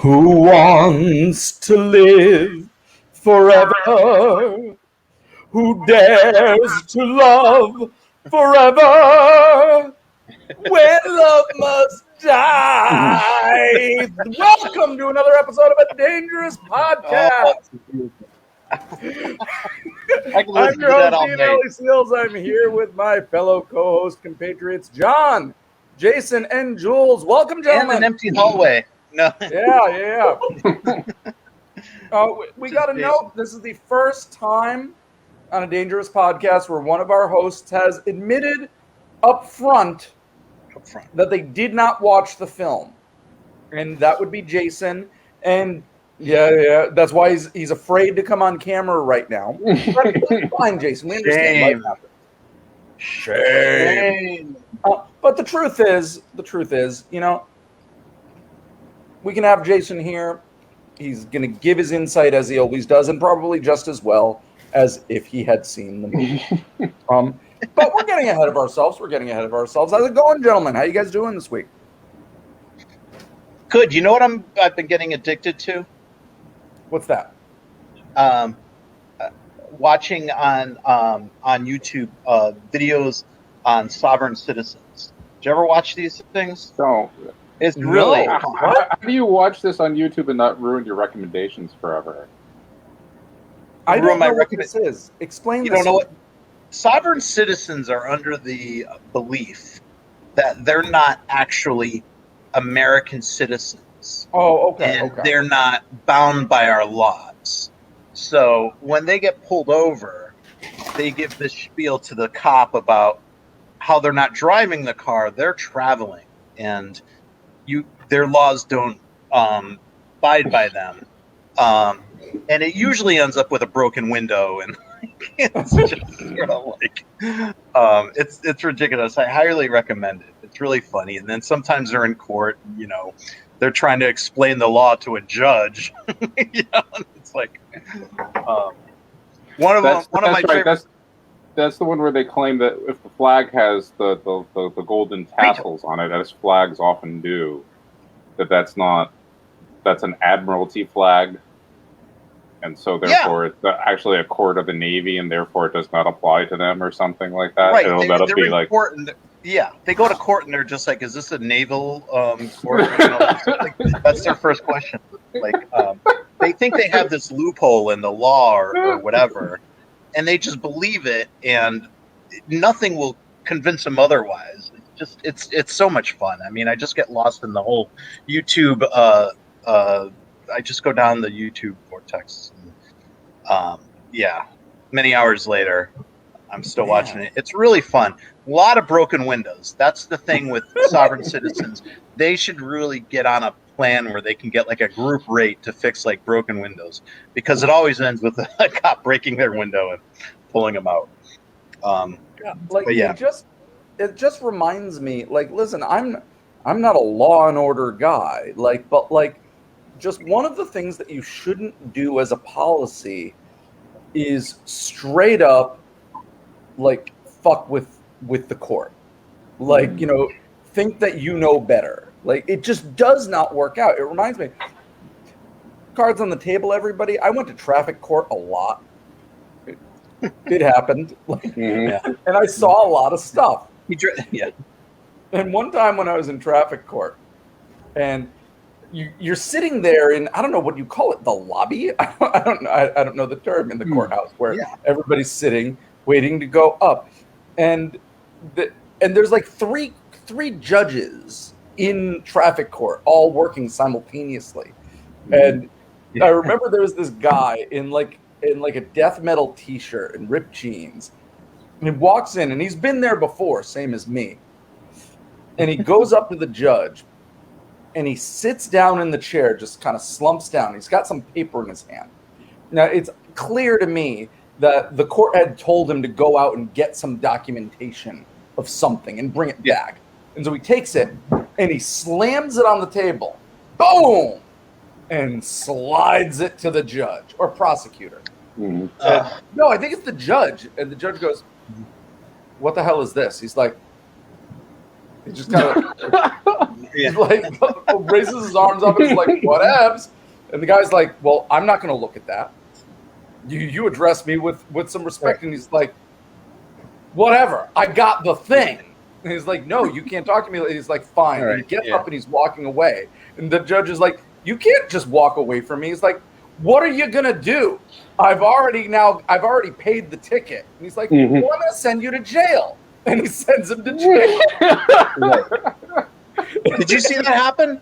Who wants to live forever? Who dares to love forever? When love must die. Welcome to another episode of A Dangerous Podcast. I'm your host, Dean Ellie Seals. I'm here with my fellow co-host compatriots, John, Jason, and Jules. Welcome, gentlemen. And an empty hallway. No. Yeah. We got a note. This is the first time on A Dangerous Podcast where one of our hosts has admitted up front that they did not watch the film. And that would be Jason. And yeah, that's why he's afraid to come on camera right now. But it's fine, Jason. We understand. Shame. But the truth is, you know, we can have Jason here. He's going to give his insight as he always does, and probably just as well as if he had seen the movie. But we're getting ahead of ourselves. How's it going, gentlemen? How you guys doing this week? Good. You know what I've been getting addicted to? What's that? Watching on YouTube videos on sovereign citizens. Did you ever watch these things? No. It's really fun. How do you watch this on YouTube and not ruin your recommendations forever? I don't know what this is. Explain. You don't know what? Sovereign citizens are under the belief that they're not actually American citizens. Oh, okay. And they're not bound by our laws. So when they get pulled over, they give this spiel to the cop about how they're not driving the car, they're traveling, and their laws don't abide by them. And it usually ends up with a broken window, and it's just sort of like it's ridiculous. I highly recommend it. It's really funny. And then sometimes they're in court, you know, they're trying to explain the law to a judge. You know, it's like one of my favorite. That's the one where they claim that if the flag has the golden tassels on it, as flags often do, that's an admiralty flag. And so, therefore, it's actually a court of the Navy, and therefore it does not apply to them, or something like that. Right. That'll be like, they go to court, and they're just like, "Is this a naval court?" You know, like, that's their first question. Like, they think they have this loophole in the law or whatever, and they just believe it, and nothing will convince them otherwise. It's so much fun. I mean, I just get lost in the whole YouTube. I just go down the YouTube vortex. And, many hours later, I'm still watching it. It's really fun. A lot of broken windows. That's the thing with sovereign citizens. They should really get on a plan where they can get like a group rate to fix like broken windows, because it always ends with a cop breaking their window and pulling them out. It just reminds me, like, listen, I'm not a law and order guy, but just one of the things that you shouldn't do as a policy is straight up, like, fuck with the court. Like, you know, think that you know better. Like, it just does not work out. It reminds me, cards on the table, everybody. I went to traffic court a lot. It happened. And I saw a lot of stuff. And one time when I was in traffic court, and you're sitting there in, I don't know what you call it, the lobby? I don't know the term in the courthouse where everybody's sitting, waiting to go up. And there's like three judges in traffic court all working simultaneously. And I remember there was this guy in like a death metal t-shirt and ripped jeans. And he walks in, and he's been there before, same as me. And he goes up to the judge, and he sits down in the chair, just kind of slumps down. He's got some paper in his hand. Now, it's clear to me that the court had told him to go out and get some documentation of something and bring it back. And so he takes it, and he slams it on the table. Boom! And slides it to the judge or prosecutor. No, I think it's the judge. And the judge goes, "What the hell is this?" He's like, he just kind of He's like, raises his arms up and is like, whatevs. And the guy's like, well, I'm not going to look at that. You address me with some respect. Right. And he's like, whatever, I got the thing. And he's like, no, you can't talk to me. He's like, fine. Right. And he gets up and he's walking away. And the judge is like, you can't just walk away from me. He's like, what are you going to do? I've already paid the ticket. And he's like, well, I'm going to send you to jail. And he sends him to jail. Did you see that happen?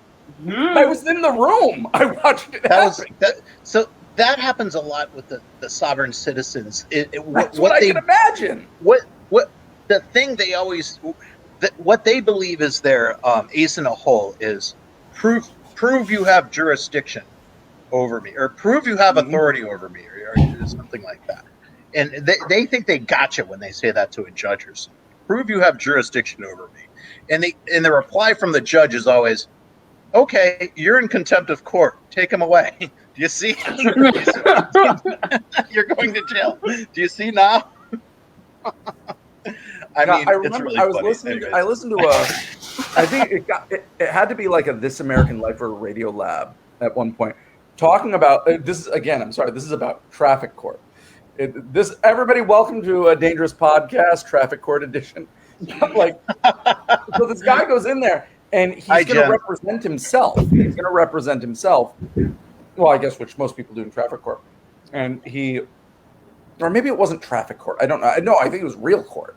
I was in the room. I watched it happen. So that happens a lot with the sovereign citizens. That's what I can imagine. What the thing they always, what they believe is their ace in a hole is prove you have jurisdiction over me, or prove you have authority over me, or something like that. And they think they gotcha when they say that to a judge or something. Prove you have jurisdiction over me. And the reply from the judge is always, okay, you're in contempt of court. Take him away. Do you see? You're going to jail. Do you see now? I remember really I was listening. I listened to I think it had to be like a This American Life or Radio Lab at one point, talking about this. Again, I'm sorry. This is about traffic court. Everybody, welcome to a dangerous podcast, traffic court edition. So this guy goes in there and he's going to represent himself. He's going to represent himself. Well, I guess which most people do in traffic court. And or maybe it wasn't traffic court. I don't know. No, I think it was real court.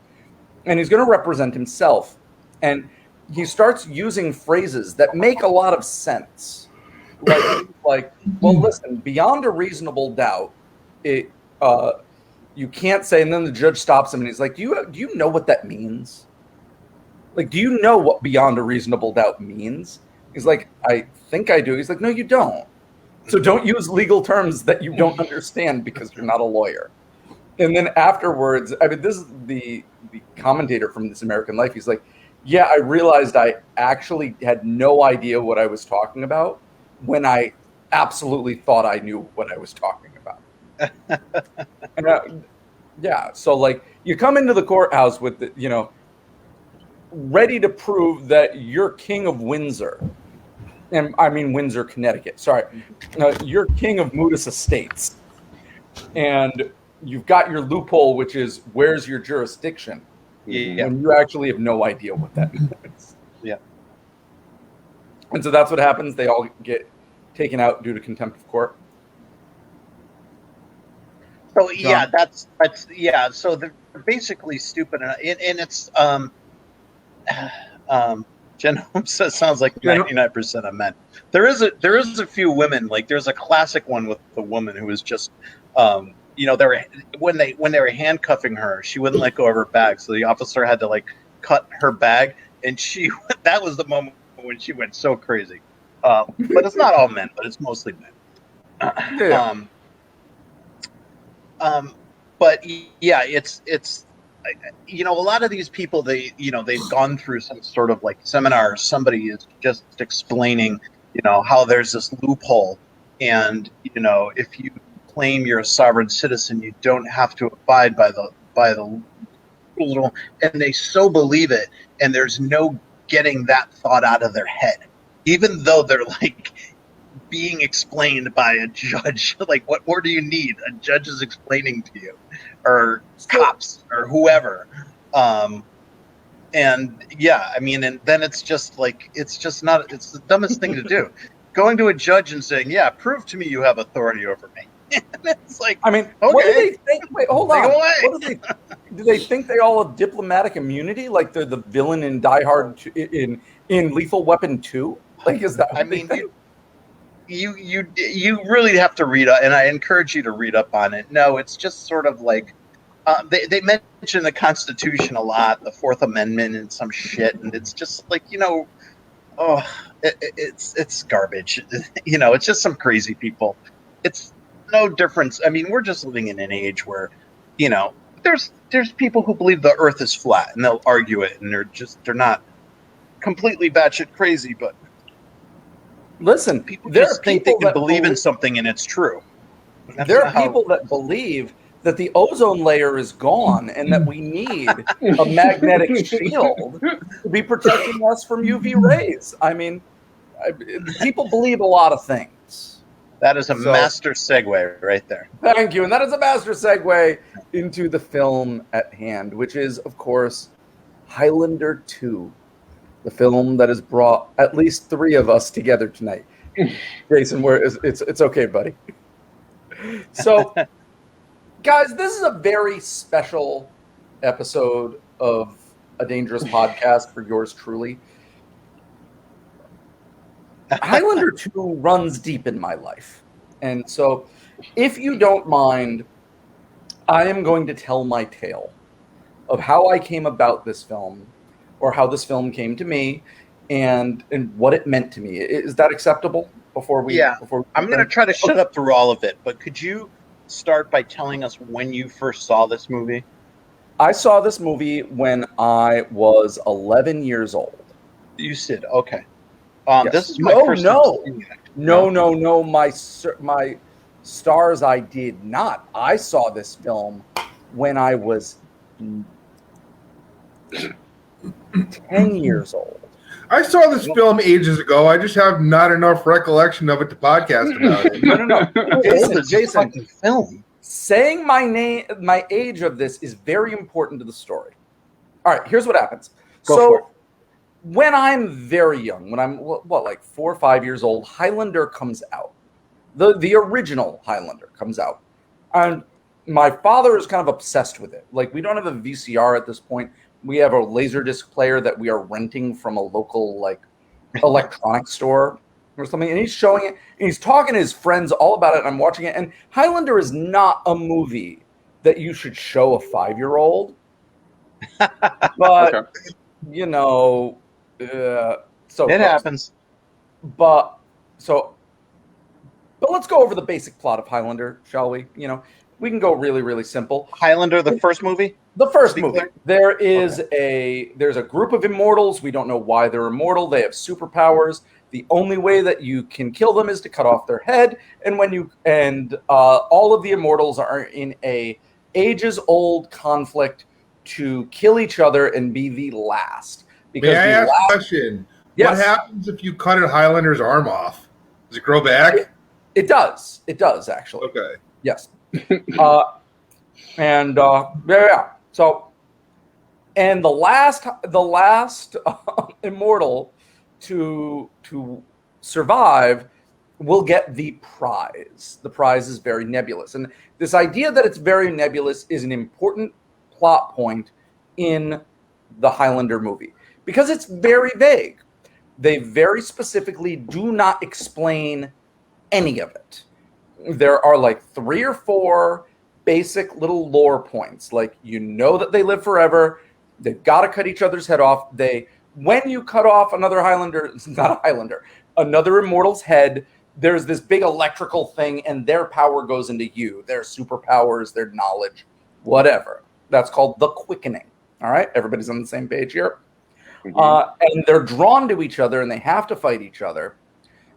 And he's going to represent himself. And he starts using phrases that make a lot of sense. Like, well, listen, beyond a reasonable doubt, you can't say, and then the judge stops him and he's like, do you know what that means? Like, do you know what beyond a reasonable doubt means? He's like, I think I do. He's like, no, you don't. So don't use legal terms that you don't understand because you're not a lawyer. And then afterwards, I mean, this is the commentator from This American Life. He's like, yeah, I realized I actually had no idea what I was talking about when I absolutely thought I knew what I was talking about. And, so like you come into the courthouse with ready to prove that you're king of Windsor, and I mean Windsor, Connecticut. Sorry, you're king of Moodus Estates, and you've got your loophole, which is where's your jurisdiction, when you actually have no idea what that means. Yeah, and so that's what happens. They all get taken out due to contempt of court. So yeah, that's So they're basically stupid, and it's Jen Holmes says sounds like 99% of men. There is a few women, like there's a classic one with the woman who was just when they were handcuffing her, she wouldn't let go of her bag, so the officer had to like cut her bag, and that was the moment when she went so crazy. But it's not all men, but it's mostly men. But yeah, it's a lot of these people, they've gone through some sort of like seminar. Somebody is just explaining, how there's this loophole, and if you claim you're a sovereign citizen, you don't have to abide by the little, and they so believe it, and there's no getting that thought out of their head, even though they're like being explained by a judge. Like, what more do you need? A judge is explaining to you, or cops, or whoever. And yeah, I mean, and then it's just like, it's the dumbest thing to do. Going to a judge and saying, yeah, prove to me you have authority over me. It's like, I mean, okay. What do they think? Wait, hold on. What do they think they all have diplomatic immunity? Like they're the villain in Die Hard in Lethal Weapon 2? Like, is that? I mean, you really have to read up, and I encourage you to read up on it. No, it's just sort of like they mention the Constitution a lot, the Fourth Amendment, and some shit, and it's just like it's garbage. It's just some crazy people. It's no difference. I mean, we're just living in an age where there's people who believe the Earth is flat, and they'll argue it, and they're not completely batshit crazy, but. Listen, people just think they can believe in something and it's true. There are people that believe that the ozone layer is gone and that we need a magnetic shield to be protecting us from UV rays. I mean, people believe a lot of things. That is a master segue right there. Thank you. And that is a master segue into the film at hand, which is, of course, Highlander 2, the film that has brought at least 3 of us together tonight. Jason, it's okay, buddy. So, guys, this is a very special episode of A Dangerous Podcast for yours truly. Highlander 2 runs deep in my life. And so, if you don't mind, I am going to tell my tale of how I came about this film, or how this film came to me, and what it meant to me. Is that acceptable? I'm going to try to shut up through all of it, but could you start by telling us when you first saw this movie? I saw this movie when I was 11 years old. You said, okay. Yes. This is my first time seeing it. No. My stars, I did not. I saw this film when I was 10 years old. I saw this film ages ago. I just have not enough recollection of it to podcast about it. No. Jason, film. Saying my age of this is very important to the story. All right, here's what happens. When I'm very young, when I'm like 4 or 5 years old, Highlander comes out. The original Highlander comes out. And my father is kind of obsessed with it. Like, we don't have a VCR at this point. We have a Laserdisc player that we are renting from a local, like, electronics store or something. And he's showing it. And he's talking to his friends all about it. And I'm watching it. And Highlander is not a movie that you should show a 5-year-old. But, Okay. you know... so it happens. But let's go over the basic plot of Highlander, shall we? You know, we can go really, really simple. Highlander, the first movie? The first movie. There is there's a group of immortals. We don't know why they're immortal. They have superpowers. The only way that you can kill them is to cut off their head. And all of the immortals are in a ages-old conflict to kill each other and be the last. May I ask a question? Yes. What happens if you cut a Highlander's arm off? Does it grow back? It does. It does, actually. Okay. Yes. So, and the last immortal to survive will get the prize. The prize is very nebulous, and this idea that it's very nebulous is an important plot point in the Highlander movie because it's very vague. They very specifically do not explain any of it. There are like 3 or 4 basic little lore points. Like, you know that they live forever. They've got to cut each other's head off. When you cut off another Highlander, it's not a Highlander, another immortal's head, there's this big electrical thing and their power goes into you. Their superpowers, their knowledge, whatever. That's called the quickening. All right? Everybody's on the same page here. Mm-hmm. And they're drawn to each other and they have to fight each other.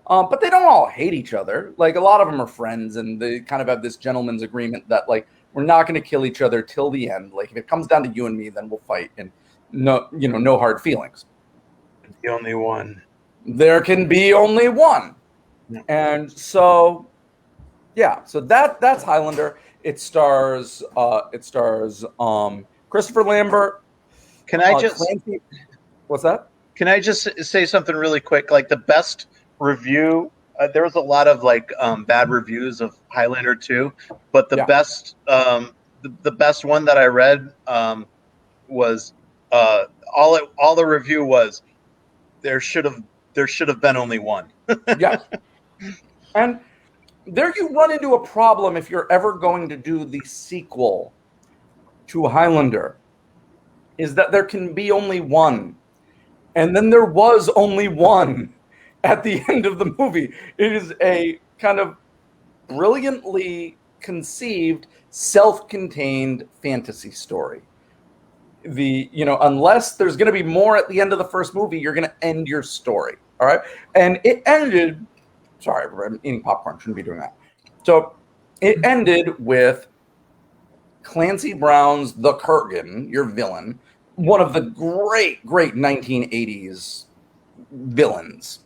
But they don't all hate each other. Like, a lot of them are friends, and they kind of have this gentleman's agreement that, like, we're not going to kill each other till the end. Like, if it comes down to you and me, then we'll fight, and no hard feelings. The only one. There can be only one. Yeah. And so, yeah. So that's Highlander. It stars Christopher Lambert. Can I just? Clancy. What's that? Can I just say something really quick? Like, the best review, there was a lot of bad reviews of Highlander 2, but the best the best one that I read was all the review was there should have been only one. Yeah. And there you run into a problem if you're ever going to do the sequel to Highlander, is that there can be only one. And then there was only one at the end of the movie. It is a kind of brilliantly conceived, self-contained fantasy story. Unless there's going to be more at the end of the first movie, you're going to end your story. All right. And it ended. Sorry, I'm eating popcorn. Shouldn't be doing that. So it ended with Clancy Brown's The Kurgan, your villain, one of the great 1980s villains.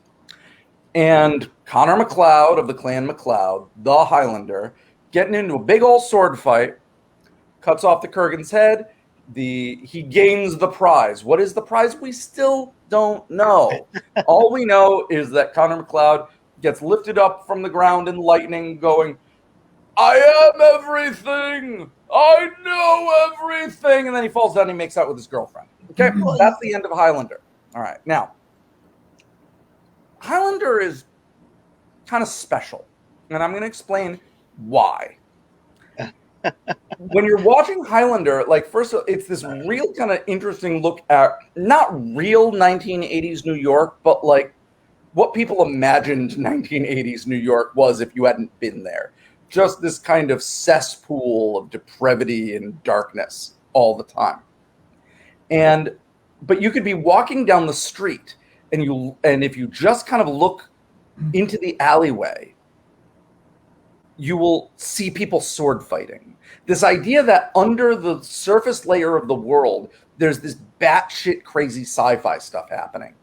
And Connor MacLeod of the Clan MacLeod, the Highlander, getting into a big old sword fight, cuts off the Kurgan's head. He gains the prize. What is the prize? We still don't know. All we know is that Connor MacLeod gets lifted up from the ground in lightning, going, "I am everything! I know everything!" And then he falls down and he makes out with his girlfriend. Okay, that's the end of Highlander. All right, now, Highlander is kind of special, and I'm going to explain why. When you're watching Highlander, like, first of all, it's this real kind of interesting look at not real 1980s New York, but like what people imagined 1980s New York was if you hadn't been there. Just this kind of cesspool of depravity and darkness all the time. But you could be walking down the street, and if you just kind of look into the alleyway, you will see people sword fighting. This idea that under the surface layer of the world, there's this batshit crazy sci-fi stuff happening.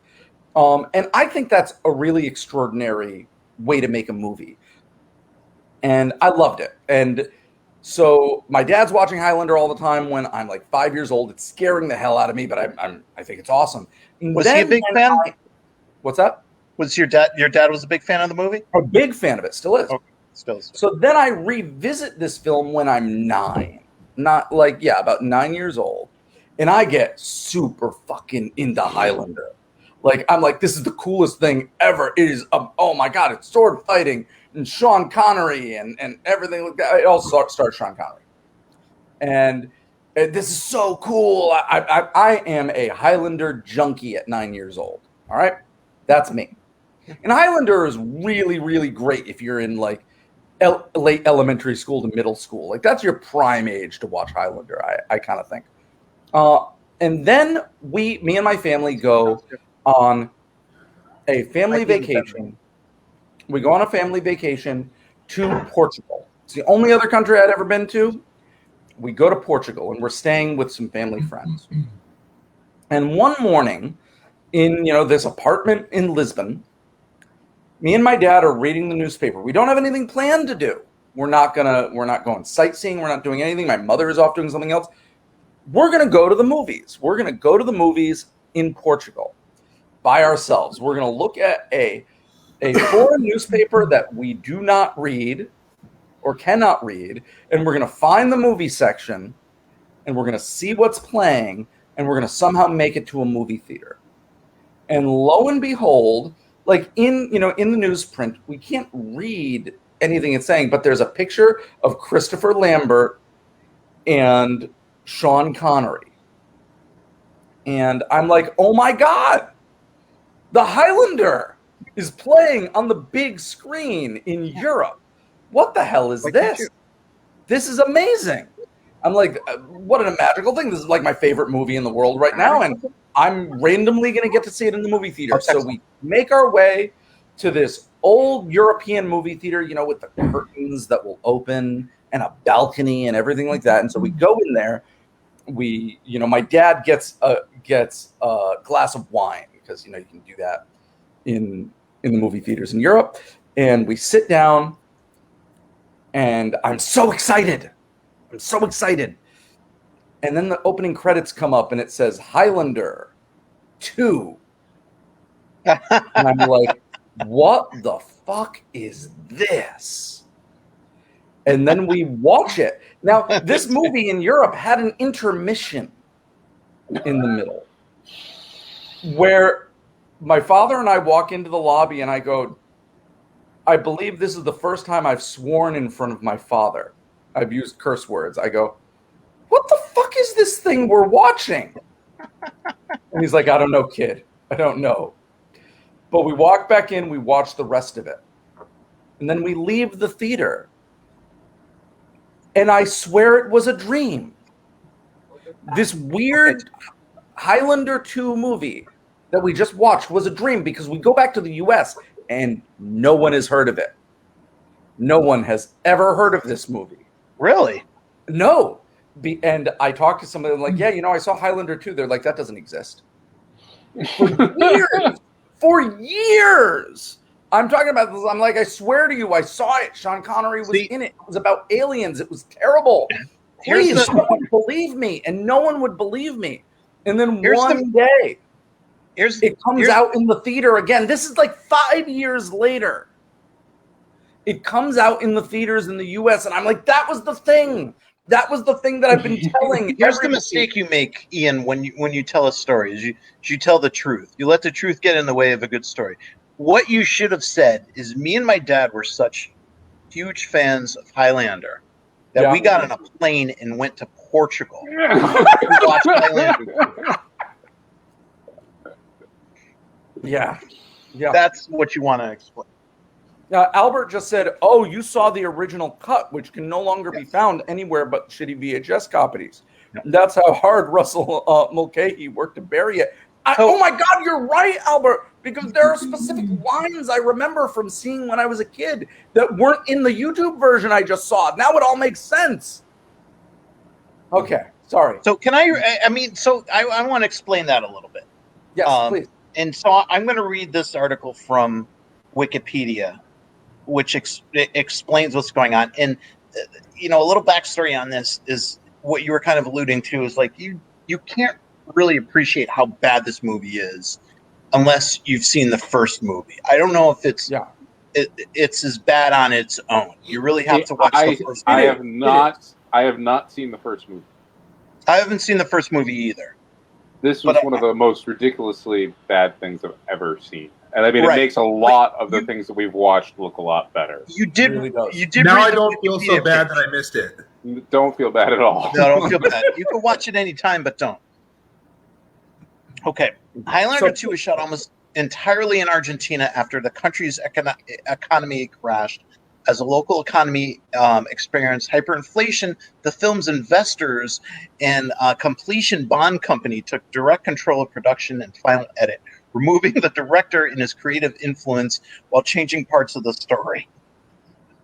And I think that's a really extraordinary way to make a movie. And I loved it. And so my dad's watching Highlander all the time when I'm like 5 years old. It's scaring the hell out of me, but I think it's awesome. Was he a big fan? What's that? Was your dad was a big fan of the movie? A big fan of it, still is. Okay. Still. So then I revisit this film when I'm 9. About 9 years old. And I get super fucking into Highlander. Like, I'm like, this is the coolest thing ever. It is, oh my God, it's sword fighting and Sean Connery and everything like that. It all starts Sean Connery. And this is so cool. I am a Highlander junkie at 9 years old. All right? That's me. And Highlander is really, really great if you're in like late elementary school to middle school. Like, that's your prime age to watch Highlander, I kind of think. And then me and my family go on a family vacation. We go on a family vacation to Portugal. It's the only other country I'd ever been to. We go to Portugal, and we're staying with some family friends. And one morning, in this apartment in Lisbon, me and my dad are reading the newspaper. We don't have anything planned to do. We're not going sightseeing. We're not doing anything. My mother is off doing something else. We're going to go to the movies. We're going to go to the movies in Portugal by ourselves. We're going to look at a foreign newspaper that we do not read or cannot read, and we're going to find the movie section, and we're going to see what's playing, and we're going to somehow make it to a movie theater. And lo and behold, like in the newsprint, we can't read anything it's saying, but there's a picture of Christopher Lambert and Sean Connery. And I'm like, oh my God, the Highlander is playing on the big screen in Europe. What the hell is this? This is amazing. I'm like, what a magical thing. This is like my favorite movie in the world right now. And I'm randomly going to get to see it in the movie theater. So we make our way to this old European movie theater, with the curtains that will open and a balcony and everything like that. And so we go in there. My dad gets a glass of wine because, you can do that in the movie theaters in Europe. And we sit down, and I'm so excited. And then the opening credits come up, and it says Highlander2. And I'm like, what the fuck is this? And then we watch it. Now, this movie in Europe had an intermission in the middle where my father and I walk into the lobby, and I go, I believe this is the first time I've sworn in front of my father. I've used curse words. I go, what the fuck is this thing we're watching? And he's like, I don't know, kid. I don't know. But we walk back in, we watch the rest of it. And then we leave the theater. And I swear it was a dream. This weird Highlander 2 movie that we just watched was a dream because we go back to the US and no one has heard of it. No one has ever heard of this movie. Really? No. And I talked to somebody like, yeah, I saw Highlander 2. They're like, that doesn't exist. For years. For years. I'm talking about this. I'm like, I swear to you, I saw it. Sean Connery was in it. It was about aliens. It was terrible. Please, someone believe me. And no one would believe me. And then one day, it comes out in the theater again. This is like 5 years later. It comes out in the theaters in the US, and I'm like, that was the thing. That was the thing that I've been telling. Here's the mistake you make, Ian, when you tell a story, is you tell the truth. You let the truth get in the way of a good story. What you should have said is, me and my dad were such huge fans of Highlander that we got on a plane and went to Portugal to watch Highlander. Yeah. That's what you want to explain. Albert just said, oh, you saw the original cut, which can no longer be found anywhere but shitty VHS copies. Yeah. That's how hard Russell Mulcahy worked to bury it. Oh my God, you're right, Albert, because there are specific lines I remember from seeing when I was a kid that weren't in the YouTube version I just saw. Now it all makes sense. Okay, sorry. So I want to explain that a little bit. Yes, please. And so I'm going to read this article from Wikipedia, which explains what's going on. And, a little backstory on this is what you were kind of alluding to is like, you can't really appreciate how bad this movie is unless you've seen the first movie. I don't know if it's as bad on its own. You really have to watch the first movie. I have not seen the first movie. I haven't seen the first movie either. This was one of the most ridiculously bad things I've ever seen. And I mean, it makes a lot of the things that we've watched look a lot better. You did. Now I don't feel so bad that I missed it. Don't feel bad at all. No, don't feel bad. You can watch it anytime, but don't. Okay. Highlander 2 was shot almost entirely in Argentina after the country's economy crashed. As a local economy experienced hyperinflation, the film's investors and completion bond company took direct control of production and final edit, removing the director and his creative influence while changing parts of the story.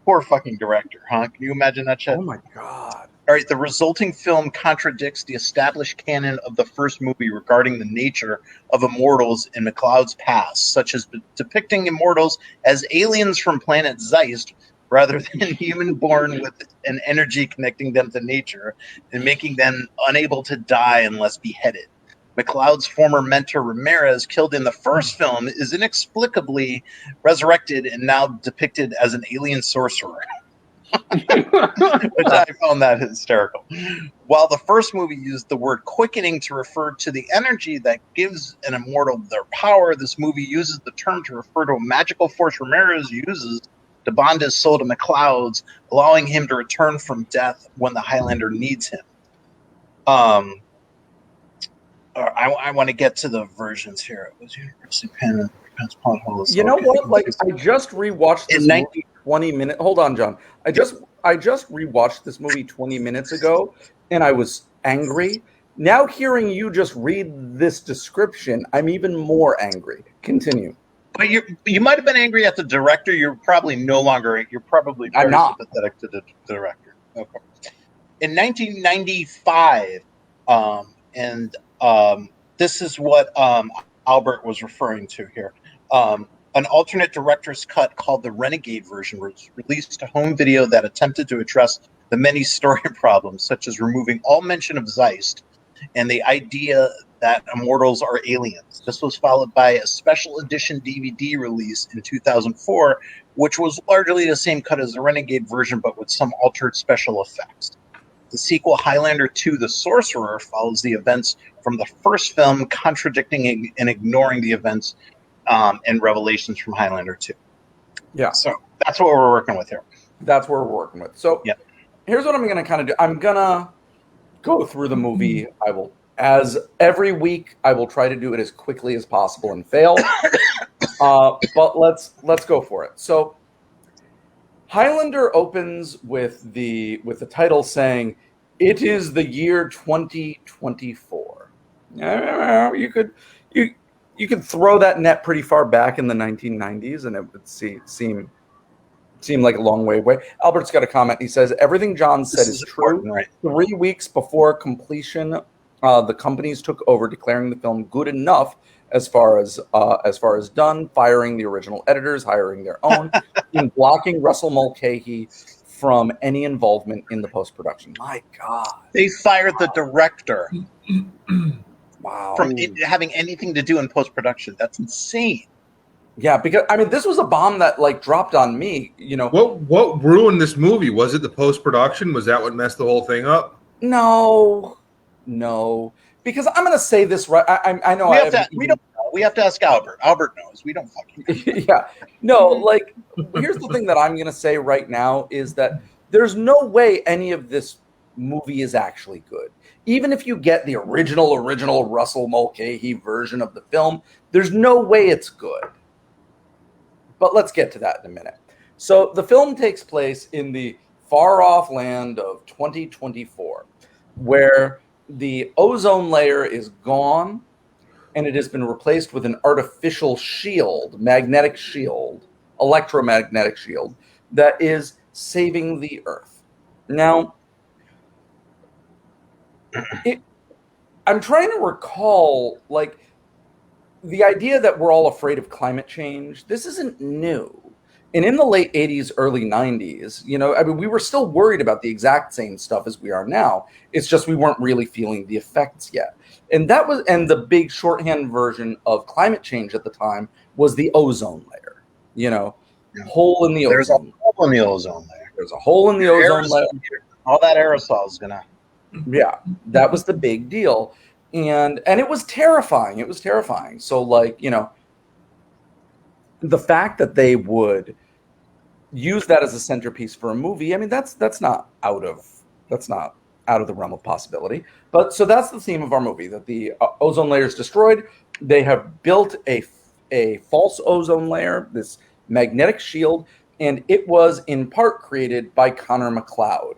Poor fucking director, huh? Can you imagine that shit? Oh my God. All right, the resulting film contradicts the established canon of the first movie regarding the nature of immortals in MacLeod's past, such as depicting immortals as aliens from planet Zeist rather than human born with an energy connecting them to nature and making them unable to die unless beheaded. MacLeod's former mentor Ramirez, killed in the first film, is inexplicably resurrected and now depicted as an alien sorcerer. Which I found that hysterical. While the first movie used the word quickening to refer to the energy that gives an immortal their power, this movie uses the term to refer to a magical force Ramirez uses to bond his soul to MacLeod's, allowing him to return from death when the Highlander needs him. I want to get to the versions here. It was University Penn potholes. You know what? Like, I just rewatched this movie 20 minutes. Hold on, John. I just rewatched this movie 20 minutes ago, and I was angry. Now hearing you just read this description, I'm even more angry. Continue. But you might have been angry at the director. You're probably no longer. You're probably very sympathetic to the director. Okay. In 1995, this is what Albert was referring to here. An alternate director's cut called the Renegade version was released to home video that attempted to address the many story problems, such as removing all mention of Zeist and the idea that immortals are aliens. This was followed by a special edition DVD release in 2004, which was largely the same cut as the Renegade version, but with some altered special effects. The sequel, Highlander 2, The Sorcerer, follows the events from the first film, contradicting and ignoring the events and revelations from Highlander 2. Yeah. So that's what we're working with here. That's what we're working with. So here's what I'm going to kind of do. I'm going to go through the movie. I will, as every week, I will try to do it as quickly as possible and fail. But let's go for it. So Highlander opens with the title saying, "It is the year 2024." You could throw that net pretty far back in the 1990s, and it would seem seemed like a long way away. Albert's got a comment. He says, everything John said is true. Right. 3 weeks before completion, the companies took over, declaring the film good enough as far as done, firing the original editors, hiring their own, and blocking Russell Mulcahy from any involvement in the post-production. My God. They fired the director Wow. from having anything to do in post-production. That's insane. Yeah, because I mean, this was a bomb that like dropped on me. You know, what ruined this movie? Was it the post production? Was that what messed the whole thing up? No, because I'm going to say this right. I know we don't know. We have to ask Albert. Albert knows. We don't fucking. Yeah, no. Like, here's the thing that I'm going to say right now is that there's no way any of this movie is actually good. Even if you get the original Russell Mulcahy version of the film, there's no way it's good. But let's get to that in a minute. So the film takes place in the far-off land of 2024, where the ozone layer is gone, and it has been replaced with an artificial shield, electromagnetic shield, that is saving the Earth. Now, I'm trying to recall, like, the idea that we're all afraid of climate change, this isn't new. And in the late 80s, early 90s, you know, I mean, we were still worried about the exact same stuff as we are now. It's just we weren't really feeling the effects yet. And the big shorthand version of climate change at the time was the ozone layer, you know, hole in the ozone. There's a hole in the ozone layer. There's a hole in the ozone layer. All that aerosol is gonna. Yeah, that was the big deal. And it was terrifying. It was terrifying. So, like, you know, the fact that they would use that as a centerpiece for a movie, I mean, that's not out of the realm of possibility. But so that's the theme of our movie, that the ozone layer is destroyed. They have built a false ozone layer, this magnetic shield, and it was in part created by Connor McLeod,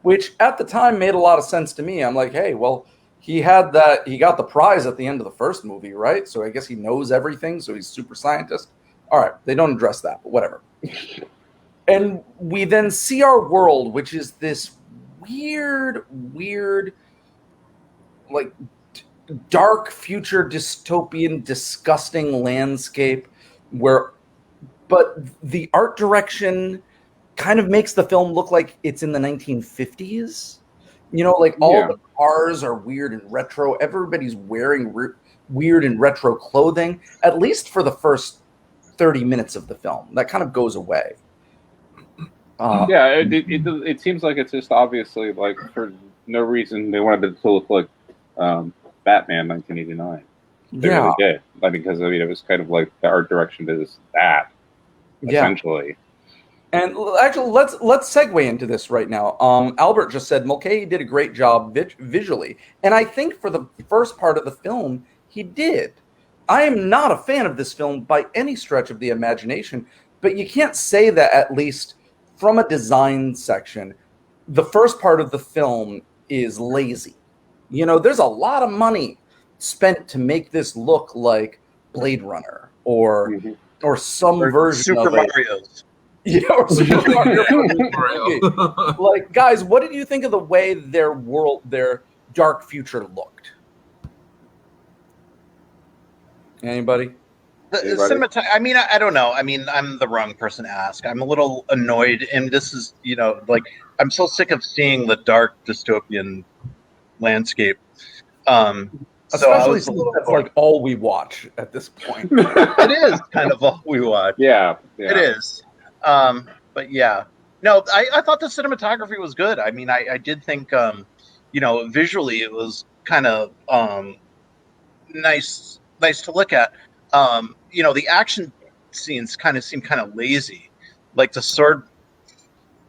which at the time made a lot of sense to me. I'm like, hey, well, he got the prize at the end of the first movie, right? So I guess he knows everything, so he's super scientist. All right, they don't address that, but whatever. And we then see our world, which is this weird, like, dark future dystopian, disgusting landscape but the art direction kind of makes the film look like it's in the 1950s. You know, like all the cars are weird and retro. Everybody's wearing weird and retro clothing, at least for the first 30 minutes of the film. That kind of goes away. It seems like it's just obviously, like, for no reason they wanted it to look like Batman 1989. They really did. Because it was kind of like the art direction is that, essentially. And actually, let's segue into this right now. Albert just said Mulcahy did a great job visually, and I think for the first part of the film, he did. I am not a fan of this film by any stretch of the imagination, but you can't say that, at least from a design section, the first part of the film is lazy. You know, there's a lot of money spent to make this look like Blade Runner or some version Super of Mario's. Yeah, or Super Mario. Like, guys, what did you think of the way their dark future looked? Anybody? I mean, I don't know. I mean, I'm the wrong person to ask. I'm a little annoyed, and this is, you know, like, I'm so sick of seeing the dark dystopian landscape. Especially since that's like all we watch at this point. It is kind of all we watch. Yeah. It is. But yeah, no, I thought the cinematography was good. I mean, I did think, you know, visually it was kind of nice to look at. You know, the action scenes kind of seemed kind of lazy. Like the sword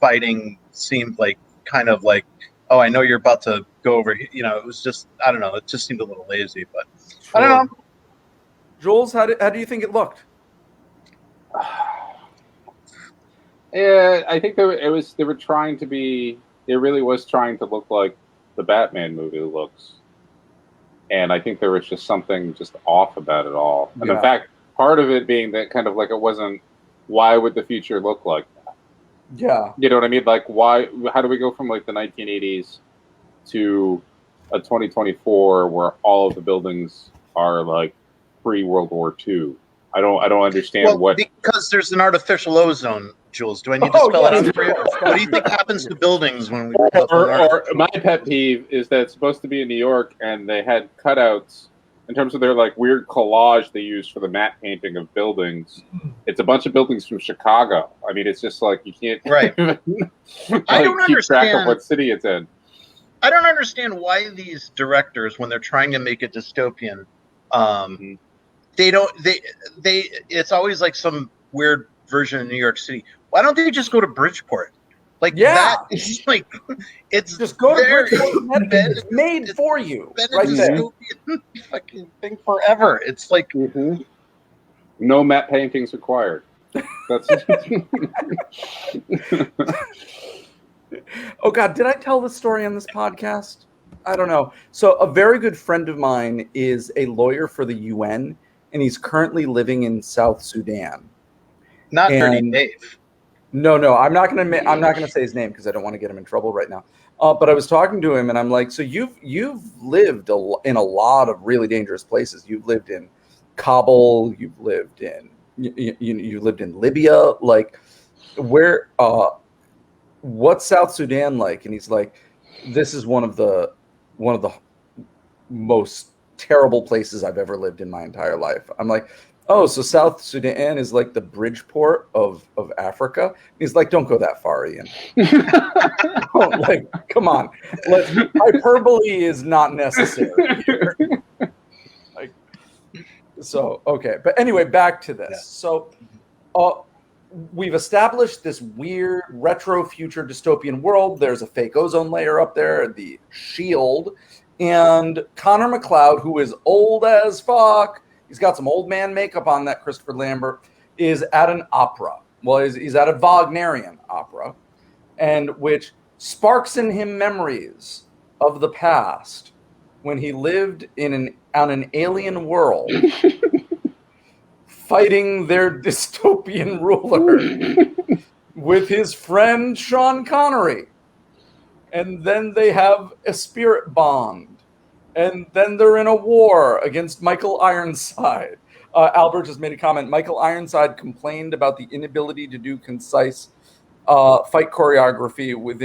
fighting seemed like kind of like, oh, I know you're about to go over. You know, it was just, I don't know. It just seemed a little lazy, but I don't know. Jules, how do you think it looked? Yeah, I think they were trying to be. It really was trying to look like the Batman movie looks, and I think there was just something just off about it all. And in fact, part of it being that kind of like it wasn't why would the future look like that? Yeah. You know what I mean? Like, why? How do we go from like the 1980s to a 2024 where all of the buildings are like pre-World War II? I don't understand what. Because there's an artificial ozone, Jules. Do I need to spell it out for you? What do you think happens to buildings when we? Or my pet peeve is that it's supposed to be in New York, and they had cutouts in terms of their like weird collage they use for the matte painting of buildings. It's a bunch of buildings from Chicago. I mean, it's just like you can't Right. I don't keep track of understand what city it's in. I don't understand why these directors, when they're trying to make it dystopian, they it's always like some weird version of New York City. Why don't they just go to Bridgeport? Like that is like it's just go to Bridgeport. It's made for you. Been a dystopian fucking thing forever. It's like no matte paintings required. That's Oh God, did I tell this story on this podcast? I don't know. So a very good friend of mine is a lawyer for the UN, and he's currently living in South Sudan. Not Dirty Dave. No, I'm not gonna say his name because I don't want to get him in trouble right now. But I was talking to him, and I'm like, so you've lived in a lot of really dangerous places. You've lived in Kabul. You've lived in you lived in Libya. Like, where? What's South Sudan like? And he's like, this is one of the most terrible places I've ever lived in my entire life. I'm like, oh, so South Sudan is like the Bridgeport of Africa? He's like, don't go that far, Ian. Like, come on. Hyperbole is not necessary here. Like, so, okay. But anyway, back to this. Yeah. So we've established this weird retro future dystopian world. There's a fake ozone layer up there, the shield. And Connor McLeod, who is old as fuck, he's got some old man makeup on, that Christopher Lambert, is at an opera. Well, he's at a Wagnerian opera, and which sparks in him memories of the past when he lived on an alien world, fighting their dystopian ruler with his friend Sean Connery. And then they have a spirit bond. And then they're in a war against Michael Ironside. Albert just made a comment. Michael Ironside complained about the inability to do concise fight choreography with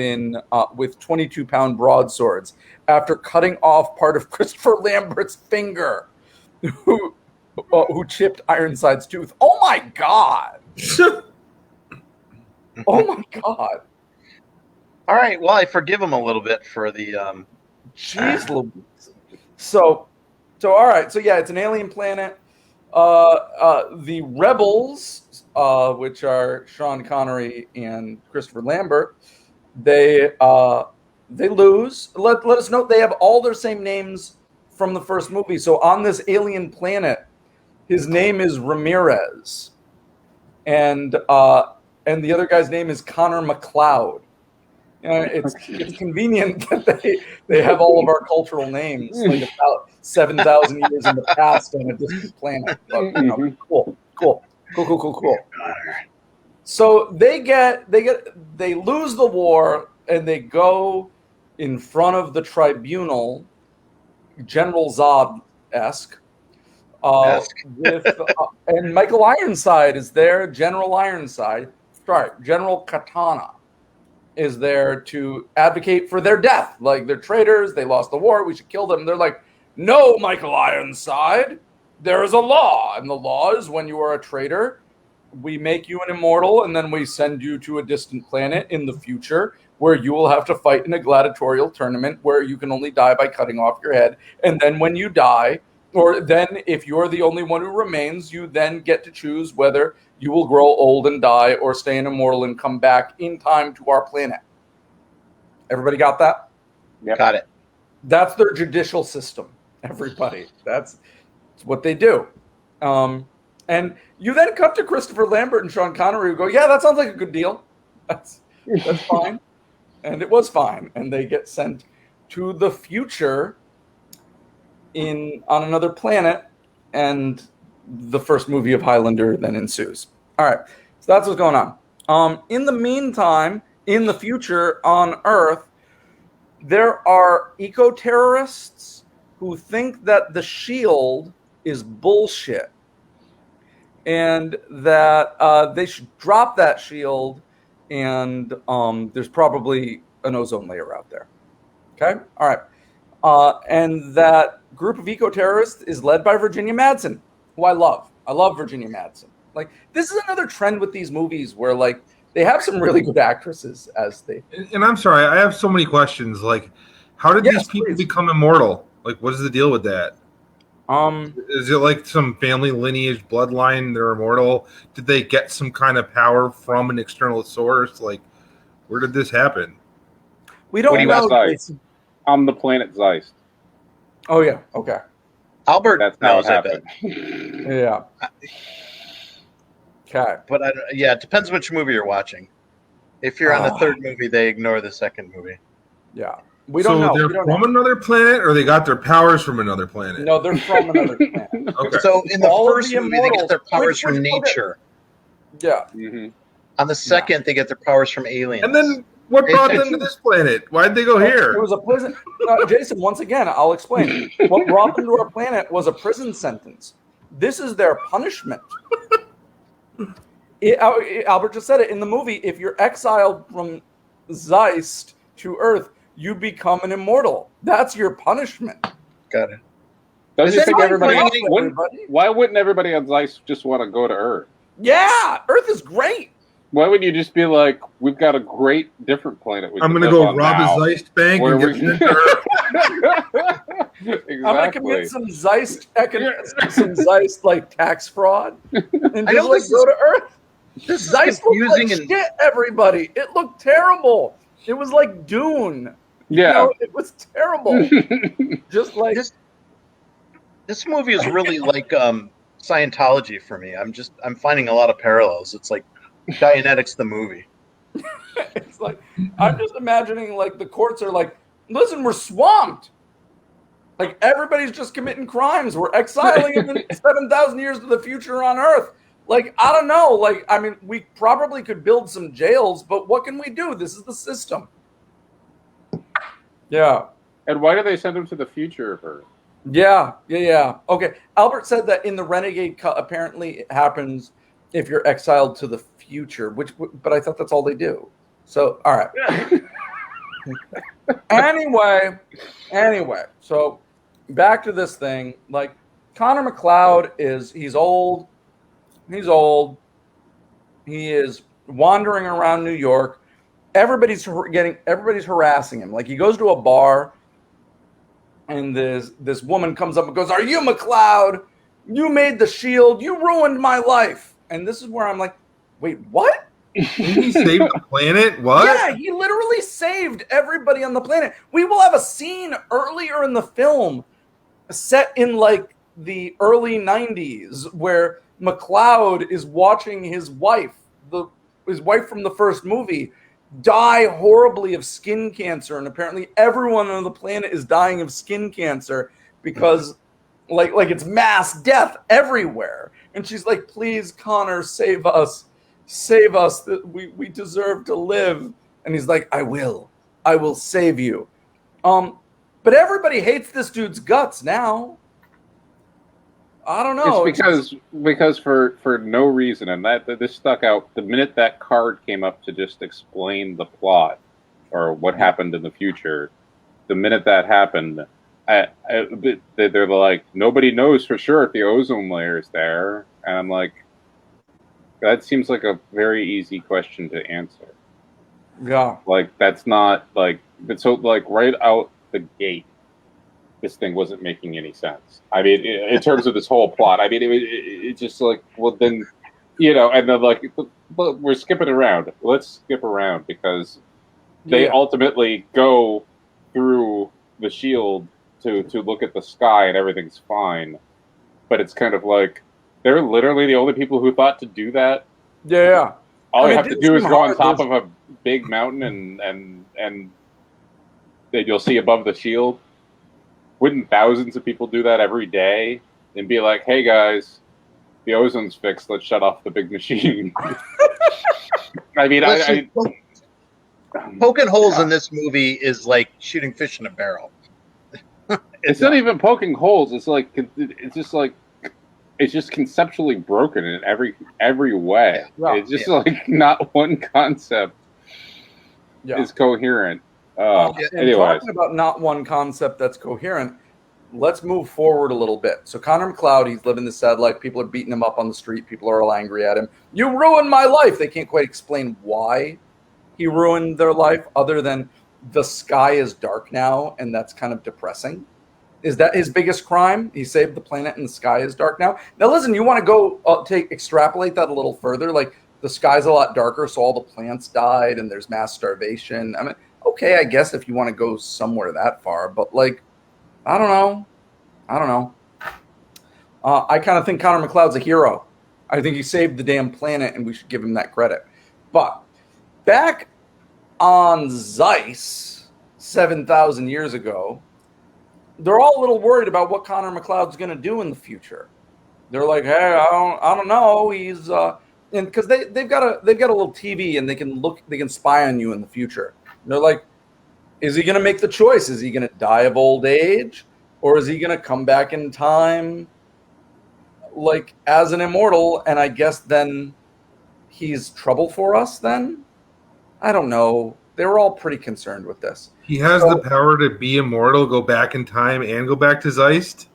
22-pound broadswords after cutting off part of Christopher Lambert's finger, who chipped Ironside's tooth. Oh my God! Oh my God! All right, well, I forgive him a little bit for the. Jeez Louise. So, all right. So yeah, it's an alien planet. The rebels, which are Sean Connery and Christopher Lambert, they lose. Let us note they have all their same names from the first movie. So on this alien planet, his name is Ramirez, and the other guy's name is Connor McLeod. It's convenient that they have all of our cultural names, like about 7,000 years in the past on a distant planet. But, cool. So they lose the war, and they go in front of the tribunal, General Zod-esque, and Michael Ironside is there. General Katana is there to advocate for their death. Like, they're traitors, they lost the war, we should kill them. They're like, no, Michael Ironside, there is a law, and the law is when you are a traitor, we make you an immortal, and then we send you to a distant planet in the future where you will have to fight in a gladiatorial tournament where you can only die by cutting off your head. And then when you die, or then if you're the only one who remains, you then get to choose whether you will grow old and die or stay an immortal and come back in time to our planet. Everybody got that? Yep. Got it. That's their judicial system, everybody. That's what they do. And you then cut to Christopher Lambert and Sean Connery who go, yeah, that sounds like a good deal. That's fine. And it was fine. And they get sent to the future on another planet, and the first movie of Highlander then ensues. All right. So that's what's going on. In the meantime, in the future on Earth, there are eco-terrorists who think that the shield is bullshit and that they should drop that shield, and there's probably an ozone layer out there. Okay? All right. And that group of eco-terrorists is led by Virginia Madsen, who I love. I love Virginia Madsen. Like, this is another trend with these movies where, like, they have some really good actresses as they... And I'm sorry, I have so many questions. Like, how did these people become immortal? Like, what is the deal with that? Is it like some family lineage bloodline? They're immortal. Did they get some kind of power from an external source? Like, where did this happen? We don't know. On the planet Zeist. Oh yeah. Okay. Albert That's how knows it happened. Yeah. Okay. But it depends which movie you're watching. If you're on the third movie, they ignore the second movie. Yeah. We don't know. They're from another planet, or they got their powers from another planet? No, they're from another planet. Okay. So in the first movie, they get their powers from nature. Yeah. Mm-hmm. On the second, they get their powers from aliens. And then what brought them to this planet? Why'd they go here? It was a prison. Jason, once again, I'll explain. What brought them to our planet was a prison sentence. This is their punishment. Albert just said it in the movie. If you're exiled from Zeist to Earth, you become an immortal. That's your punishment. Got it. Don't you think why wouldn't everybody on Zeist just want to go to Earth? Yeah, Earth is great. Why would you just be like, we've got a great different planet? I'm going to go rob a Zeist bank and get sent to Earth. Exactly. I'm going to commit some Zeist like tax fraud and just go to Earth. This Zeist looked like shit, everybody. It looked terrible. It was like Dune. Yeah. You know, it was terrible. Just like this movie is really like Scientology for me. I'm finding a lot of parallels. It's like Dianetics the movie. It's like I'm just imagining like the courts are like, listen, we're swamped. Like everybody's just committing crimes. We're exiling them in 7,000 years to the future on Earth. Like, I don't know. Like, I mean, we probably could build some jails, but what can we do? This is the system. Yeah. And why do they send them to the future of Earth? Yeah. Okay. Albert said that in the Renegade cut, apparently it happens if you're exiled to the future, but I thought that's all they do. So, all right. Anyway, so back to this thing. Like, Connor McLeod he's old. He is wandering around New York. Everybody's harassing him. Like, he goes to a bar, and this woman comes up and goes, "Are you McLeod? You made the shield. You ruined my life." And this is where I'm like, wait, what? He saved the planet? What? Yeah, he literally saved everybody on the planet. We will have a scene earlier in the film set in like the early 90s where McLeod is watching his wife from the first movie, die horribly of skin cancer. And apparently everyone on the planet is dying of skin cancer because like it's mass death everywhere. And she's like, "Please, Connor, save us. Save us. We deserve to live." And he's like, I will save you. But everybody hates this dude's guts now. I don't know. It's because for no reason, and this stuck out the minute that card came up to just explain the plot or what happened in the future. The minute that happened, they're like, nobody knows for sure if the ozone layer is there, and I'm like, that seems like a very easy question to answer. Yeah, like that's not like, but so like right out the gate, this thing wasn't making any sense. I mean, in terms of this whole plot, I mean, it just like, well, then, you know, and then like, we're skipping around. Let's skip around because they ultimately go through the shield to look at the sky and everything's fine. But it's kind of like, they're literally the only people who thought to do that. Yeah. All you have to do is go on top of a big mountain and then you'll see above the shield. Wouldn't thousands of people do that every day and be like, "Hey guys, the ozone's fixed. Let's shut off the big machine. I mean, Listen, poking holes in this movie is like shooting fish in a barrel. It's not even poking holes. It's just conceptually broken in every way. Yeah. It's just like not one concept is coherent. Anyways, talking about not one concept that's coherent, let's move forward a little bit. So Connor McLeod, he's living this sad life. People are beating him up on the street. People are all angry at him. You ruined my life. They can't quite explain why he ruined their life other than the sky is dark now, and that's kind of depressing. Is that his biggest crime? He saved the planet and the sky is dark now. Now listen, you want to go extrapolate that a little further, like the sky's a lot darker, so all the plants died and there's mass starvation. I mean, okay, I guess if you want to go somewhere that far, but like, I don't know. I kind of think Connor McLeod's a hero. I think he saved the damn planet and we should give him that credit. But back on Zeiss 7,000 years ago, they're all a little worried about what Connor McLeod's going to do in the future. They're like, hey, I don't know. He's and because they've got a little TV and they can spy on you in the future. And they're like, is he going to make the choice? Is he going to die of old age, or is he going to come back in time, like as an immortal? And I guess then he's trouble for us. Then I don't know. They were all pretty concerned with this. He has the power to be immortal, go back in time, and go back to Zeist?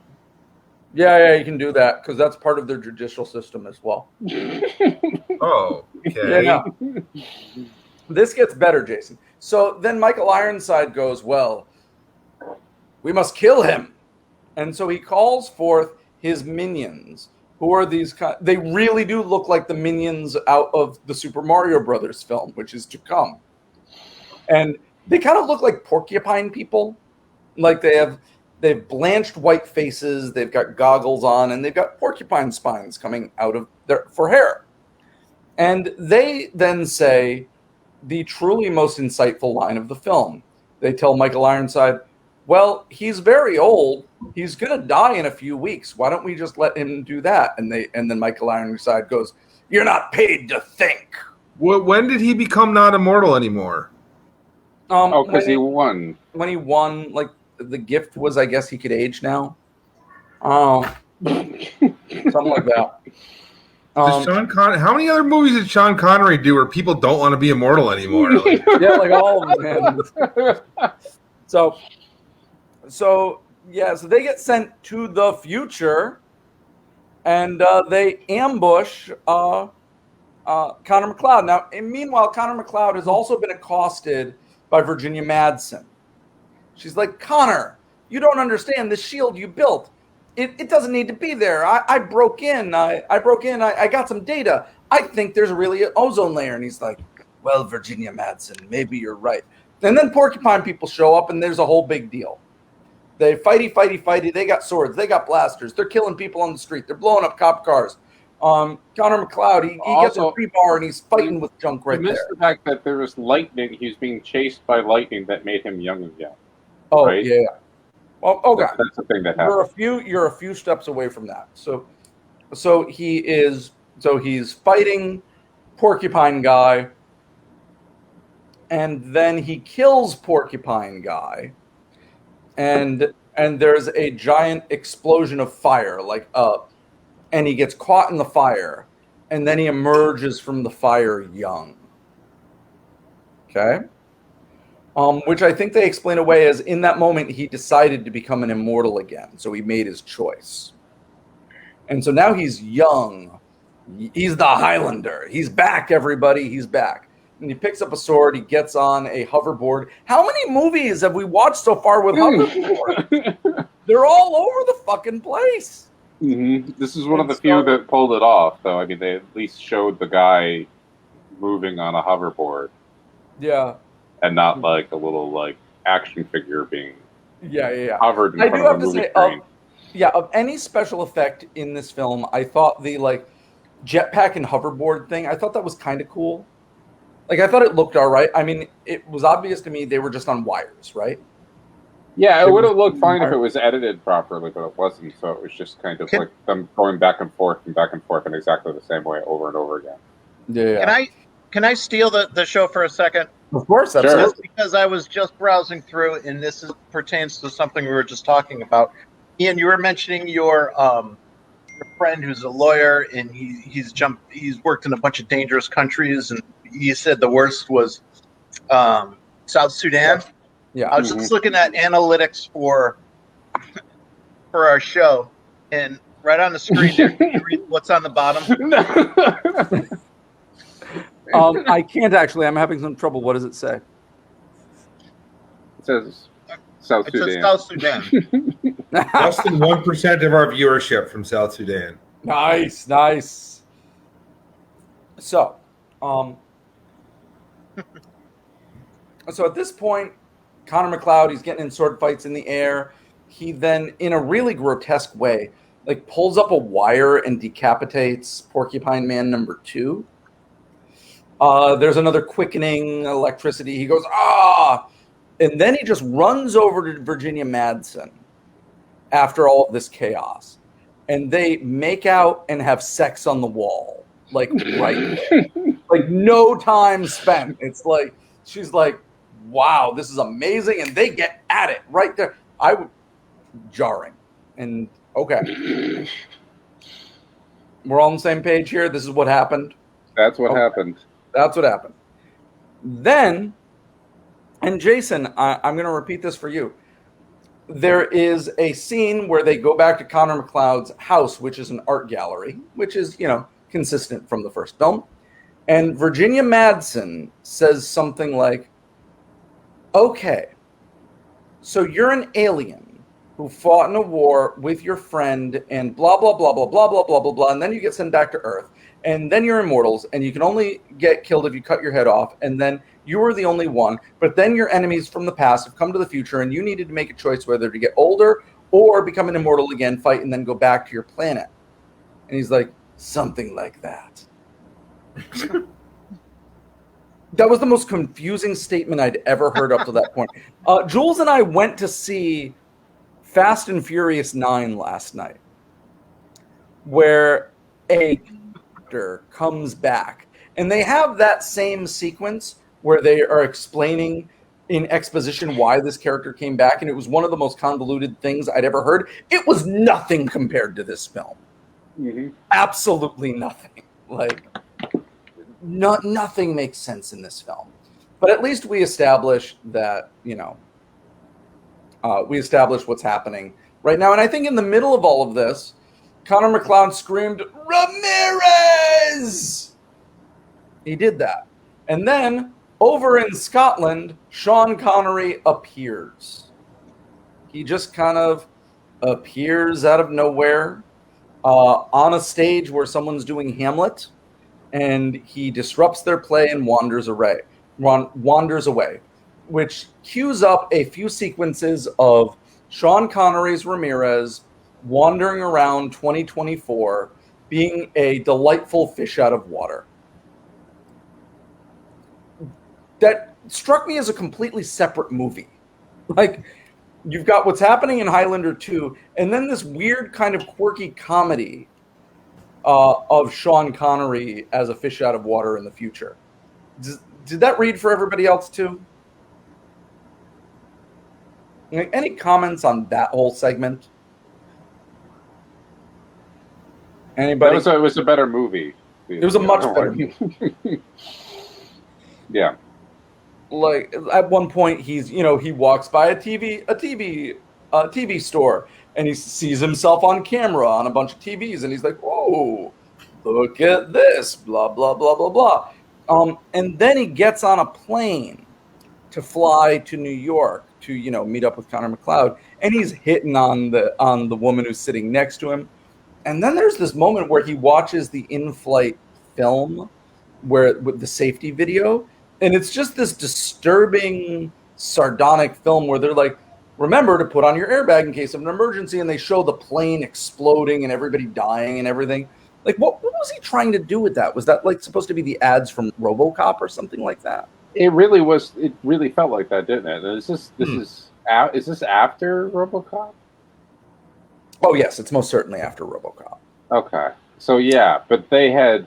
Yeah, you can do that because that's part of their judicial system as well. Oh, okay. Yeah. This gets better, Jason. So then Michael Ironside goes, well, we must kill him. And so he calls forth his minions, who are these they really do look like the minions out of the Super Mario Brothers film, which is to come. And they kind of look like porcupine people. Like they've blanched white faces, they've got goggles on, and they've got porcupine spines coming out of for hair. And they then say the truly most insightful line of the film. They tell Michael Ironside, well, he's very old. He's going to die in a few weeks. Why don't we just let him do that? And then Michael Ironside goes, you're not paid to think. When did he become not immortal anymore? Because he won. When he won, like, the gift was, I guess, he could age now. Something like that. How many other movies did Sean Connery do where people don't want to be immortal anymore? Yeah, like all of them. So they get sent to the future, and they ambush Connor McLeod. Now, and meanwhile, Connor McLeod has also been accosted by Virginia Madsen. She's like, Connor, you don't understand the shield you built. It doesn't need to be there. I broke in. I got some data. I think there's really an ozone layer. And he's like, well, Virginia Madsen, maybe you're right. And then porcupine people show up, and there's a whole big deal. They fighty. They got swords. They got blasters. They're killing people on the street. They're blowing up cop cars. Connor McLeod, he gets a free bar, and he's fighting with junk right there. You missed the fact that there was lightning. He was being chased by lightning that made him young again. Oh, right? Yeah. Well, okay. That's the thing that happened. You're a few steps away from that. So he's fighting Porcupine Guy, and then he kills Porcupine Guy, and there's a giant explosion of fire, and he gets caught in the fire, and then he emerges from the fire young. Okay. Which I think they explain away as in that moment he decided to become an immortal again. So he made his choice. And so now he's young. He's the Highlander. He's back, everybody. He's back. And he picks up a sword. He gets on a hoverboard. How many movies have we watched so far with hoverboard? They're all over the fucking place. Mm-hmm. This is one of the few that pulled it off, though. I mean, they at least showed the guy moving on a hoverboard. Yeah. And not like a little action figure being hovered in front of a movie screen. Of any special effect in this film, I thought the jetpack and hoverboard thing, I thought that was kind of cool. I thought it looked all right. I mean, it was obvious to me they were just on wires, right? Yeah, it would have looked fine if it was edited properly, but it wasn't. So it was just kind of like them going back and forth in exactly the same way over and over again. Yeah. Can I steal the show for a second? Of course, absolutely. Just because I was just browsing through, and pertains to something we were just talking about. Ian, you were mentioning your friend who's a lawyer, and he's worked in a bunch of dangerous countries, and you said the worst was South Sudan. Yeah. I was just looking at analytics for our show, and right on the screen there, can you read what's on the bottom? I can't actually. I'm having some trouble. What does it say? It says South Sudan. It says South Sudan. Less than 1% of our viewership from South Sudan. Nice. So, so at this point, Connor McLeod, he's getting in sword fights in the air. He then, in a really grotesque way, like pulls up a wire and decapitates Porcupine Man number 2. There's another quickening electricity. He goes, ah! And then he just runs over to Virginia Madsen after all of this chaos. And they make out and have sex on the wall. Like, right there. Like, no time spent. It's like, she's like, wow, this is amazing. And they get at it right there. Jarring. And, okay. We're all on the same page here. This is what happened. That's what happened. That's what happened. Then, and Jason, I'm going to repeat this for you. There is a scene where they go back to Connor McLeod's house, which is an art gallery, which is, consistent from the first film. And Virginia Madsen says something like, okay, so you're an alien who fought in a war with your friend and blah, blah, blah, blah, blah, blah, blah, blah, blah, and then you get sent back to Earth. And then you're immortals, and you can only get killed if you cut your head off, and then you were the only one. But then your enemies from the past have come to the future, and you needed to make a choice whether to get older or become an immortal again, fight, and then go back to your planet. And he's like, something like that. That was the most confusing statement I'd ever heard up to that point. Jules and I went to see Fast and Furious 9 last night, where a comes back, and they have that same sequence where they are explaining in exposition why this character came back, and it was one of the most convoluted things I'd ever heard. It was nothing compared to this film. Absolutely nothing. Like, nothing makes sense in this film. But at least we established that, we established what's happening right now. And I think in the middle of all of this, Connor McLeod screamed, Ramirez! He did that. And then, over in Scotland, Sean Connery appears. He just kind of appears out of nowhere on a stage where someone's doing Hamlet, and he disrupts their play and wanders away, which cues up a few sequences of Sean Connery's Ramirez wandering around 2024, being a delightful fish out of water. That struck me as a completely separate movie. Like, you've got what's happening in Highlander 2, and then this weird kind of quirky comedy of Sean Connery as a fish out of water in the future. Did that read for everybody else too? Any comments on that whole segment? Anybody? It was a better movie. It was a much better movie. Yeah. Like, at one point, he walks by a TV store, and he sees himself on camera on a bunch of TVs, and he's like, "Whoa, look at this!" Blah blah blah blah blah. And then he gets on a plane to fly to New York to meet up with Connor McLeod, and he's hitting on the woman who's sitting next to him. And then there's this moment where he watches the in-flight film, with the safety video, and it's just this disturbing, sardonic film where they're like, remember to put on your airbag in case of an emergency, and they show the plane exploding and everybody dying and everything. Like, what was he trying to do with that? Was that like supposed to be the ads from RoboCop or something like that? It really was. It really felt like that, didn't it? And this is Is this after RoboCop? Oh yes, it's most certainly after RoboCop. Okay, so yeah, but they had.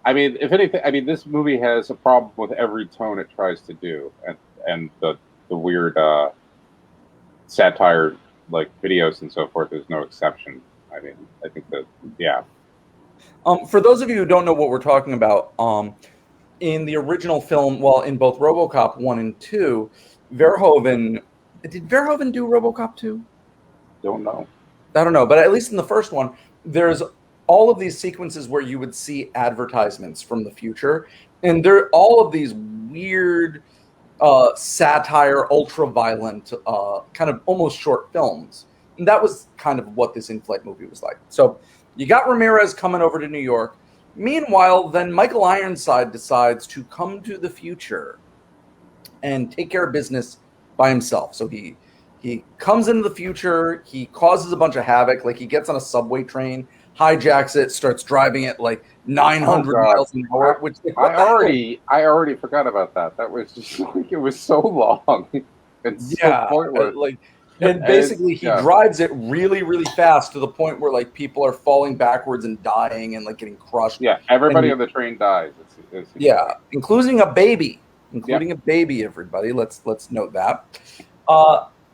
I mean, if anything, I mean, this movie has a problem with every tone it tries to do, and the weird satire like videos and so forth is no exception. I mean, I think that yeah. For those of you who don't know what we're talking about, in the original film, well, in both RoboCop 1 and 2, Verhoeven... Did Verhoeven do RoboCop 2? Don't know. I don't know, but at least in the first one, there's all of these sequences where you would see advertisements from the future, and they're all of these weird satire, ultra-violent, kind of almost short films. And that was kind of what this in-flight movie was like. So you got Ramirez coming over to New York. Meanwhile, then Michael Ironside decides to come to the future and take care of business by himself. So he comes into the future, he causes a bunch of havoc, like he gets on a subway train, hijacks it, starts driving it like 900 miles an hour. Which I already forgot about that. That was just like it was so long. It's so pointless. And basically he drives it really, really fast to the point where like people are falling backwards and dying and like getting crushed. Yeah, everybody on the train dies. It's including a baby. A baby, everybody. Let's note that.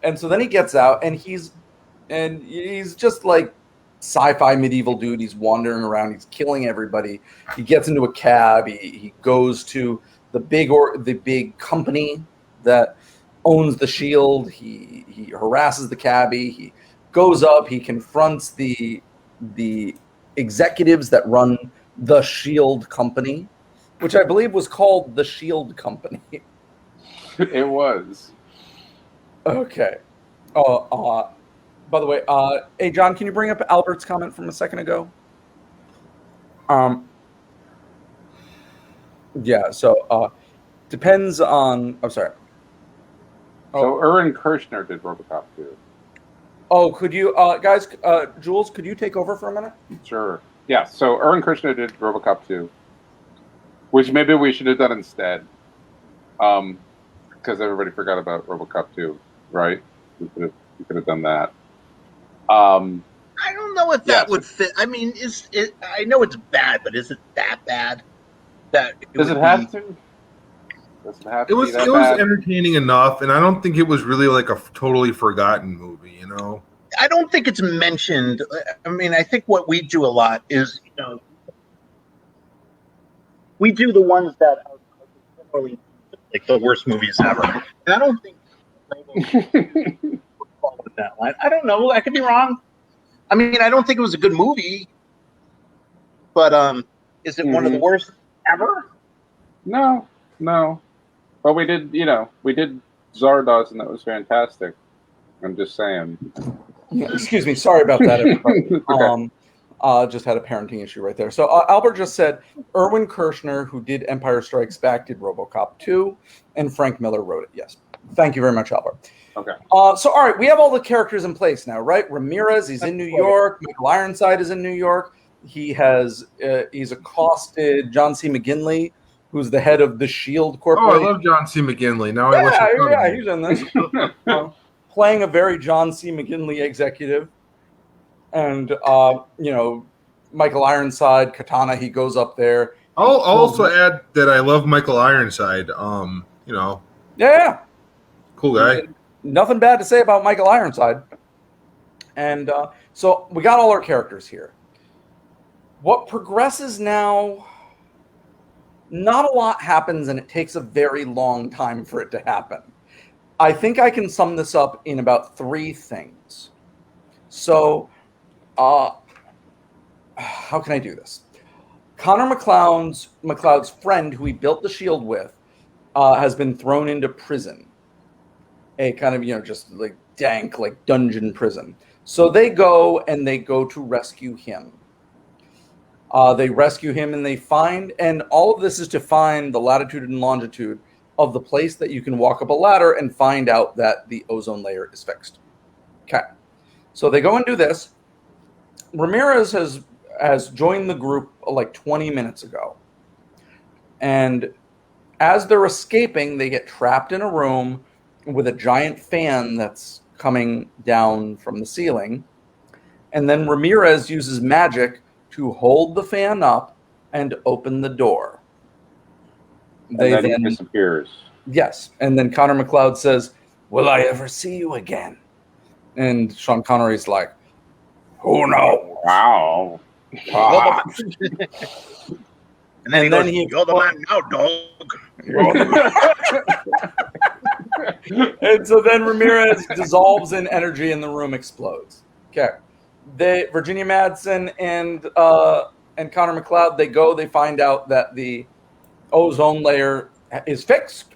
And so then he gets out and he's just like sci-fi medieval dude. He's wandering around, he's killing everybody. He gets into a cab, he goes to the big company that owns the Shield. He harasses the cabbie. He goes up. He confronts the executives that run the Shield company, which I believe was called the Shield Company. It was. Okay. By the way, hey John, can you bring up Albert's comment from a second ago? Yeah. So depends on. I'm sorry. So Irwin Kershner did RoboCop 2. Oh, could you guys? Jules, could you take over for a minute? Sure. Yeah. So Irwin Kershner did RoboCop 2, which maybe we should have done instead, because everybody forgot about RoboCop 2, right? We could have done that. I don't know if that would fit. I mean, I know it's bad, but is it that bad? Does it have to? It was entertaining enough, and I don't think it was really like a totally forgotten movie, you know? I don't think it's mentioned. I mean, I think what we do a lot is, we do the ones that are generally like the worst movies ever. And I don't think would fall with that line. I don't know. I could be wrong. I mean, I don't think it was a good movie, but is it one of the worst ever? No. But we did Zardoz, and that was fantastic. I'm just saying. Excuse me. Sorry about that, everybody. Okay. Just had a parenting issue right there. So Albert just said Irwin Kershner, who did Empire Strikes Back, did RoboCop 2, and Frank Miller wrote it. Yes. Thank you very much, Albert. Okay. So, all right, we have all the characters in place now, right? Ramirez, he's in New York. Michael Ironside is in New York. He's accosted John C. McGinley, who's the head of the Shield Corporation. Oh, I love John C. McGinley. Now he's in this. Playing a very John C. McGinley executive. And, Michael Ironside, Katana, he goes up there. I'll also add that I love Michael Ironside. Yeah. Cool guy. Nothing bad to say about Michael Ironside. And so we got all our characters here. What progresses now, not a lot happens, and it takes a very long time for it to happen. I think I can sum this up in about 3 things. So, how can I do this? Connor McLeod's friend, who he built the Shield with, has been thrown into prison. A kind of, just like dank, like dungeon prison. So they go to rescue him. They rescue him and they find, and all of this is to find the latitude and longitude of the place that you can walk up a ladder and find out that the ozone layer is fixed. Okay. So they go and do this. Ramirez has joined the group like 20 minutes ago. And as they're escaping, they get trapped in a room with a giant fan that's coming down from the ceiling. And then Ramirez uses magic to hold the fan up and open the door. And then he disappears. Yes. And then Connor McLeod says, "Will I ever see you again?" And Sean Connery's like, "Who knows?" Wow. And then he goes, "You're the man now, dog." And so then Ramirez dissolves in energy and the room explodes. Okay. Virginia Madsen and Connor McLeod, they find out that the ozone layer is fixed.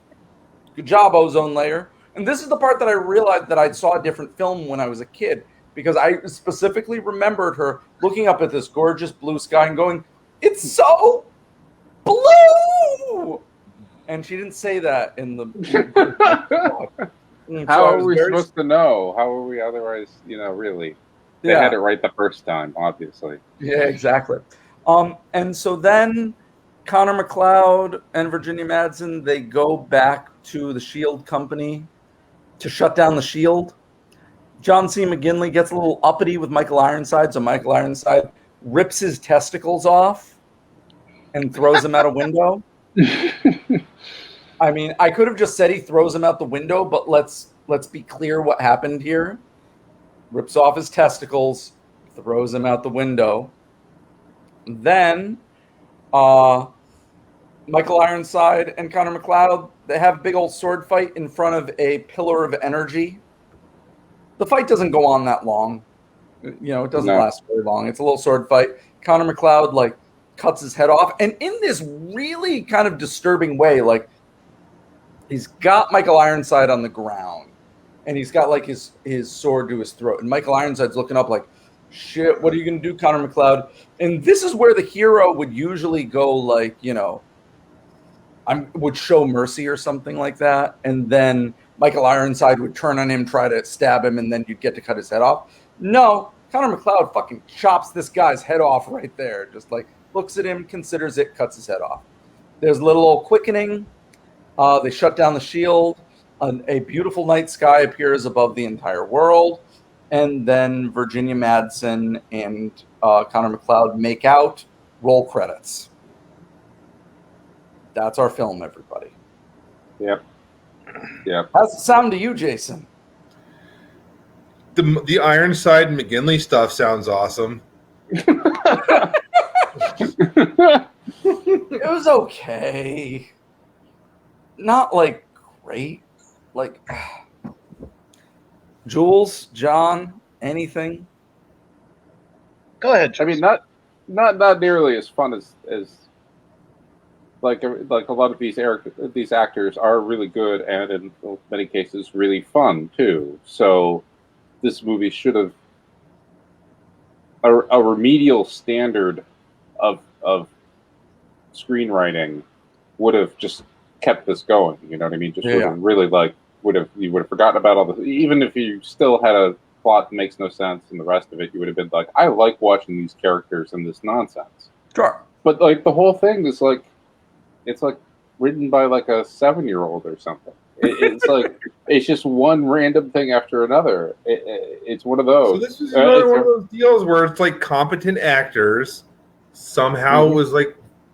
Good job, ozone layer. And this is the part that I realized that I saw a different film when I was a kid, because I specifically remembered her looking up at this gorgeous blue sky and going, "It's so blue!" And she didn't say that in the... How are we supposed to know? How are we otherwise, really? They had it right the first time, obviously. Yeah, exactly. And so then Connor McLeod and Virginia Madsen, they go back to the Shield company to shut down the Shield. John C. McGinley gets a little uppity with Michael Ironside, so Michael Ironside rips his testicles off and throws them out a window. I mean, I could have just said he throws them out the window, but let's be clear what happened here. Rips off his testicles, throws them out the window. Then Michael Ironside and Connor McLeod, they have a big old sword fight in front of a pillar of energy. The fight doesn't go on that long. It doesn't last very long. It's a little sword fight. Connor McLeod, cuts his head off. And in this really kind of disturbing way, he's got Michael Ironside on the ground. And he's got, his sword to his throat. And Michael Ironside's looking up like, "Shit, what are you going to do, Connor McLeod?" And this is where the hero would usually go, would show mercy or something like that. And then Michael Ironside would turn on him, try to stab him, and then you'd get to cut his head off. No, Connor McLeod fucking chops this guy's head off right there. Just looks at him, considers it, cuts his head off. There's a little old quickening. They shut down the Shield. A beautiful night sky appears above the entire world. And then Virginia Madsen and Connor McLeod make out, roll credits. That's our film, everybody. Yep. How's it sound to you, Jason? The Ironside and McGinley stuff sounds awesome. It was okay. Not great. Jules, John, anything? Go ahead, Jules. I mean, not nearly as fun as a lot of these actors are really good, and in many cases really fun too. So this movie should have a remedial standard of screenwriting would have just kept this going. You know what I mean? Just would have really you would have forgotten about all the, even if you still had a plot that makes no sense and the rest of it, you would have been like, I like watching these characters and this nonsense. Sure. But the whole thing is it's written by a 7-year-old or something. It's it's just one random thing after another. It's one of those. So this is another one of those deals where it's competent actors somehow was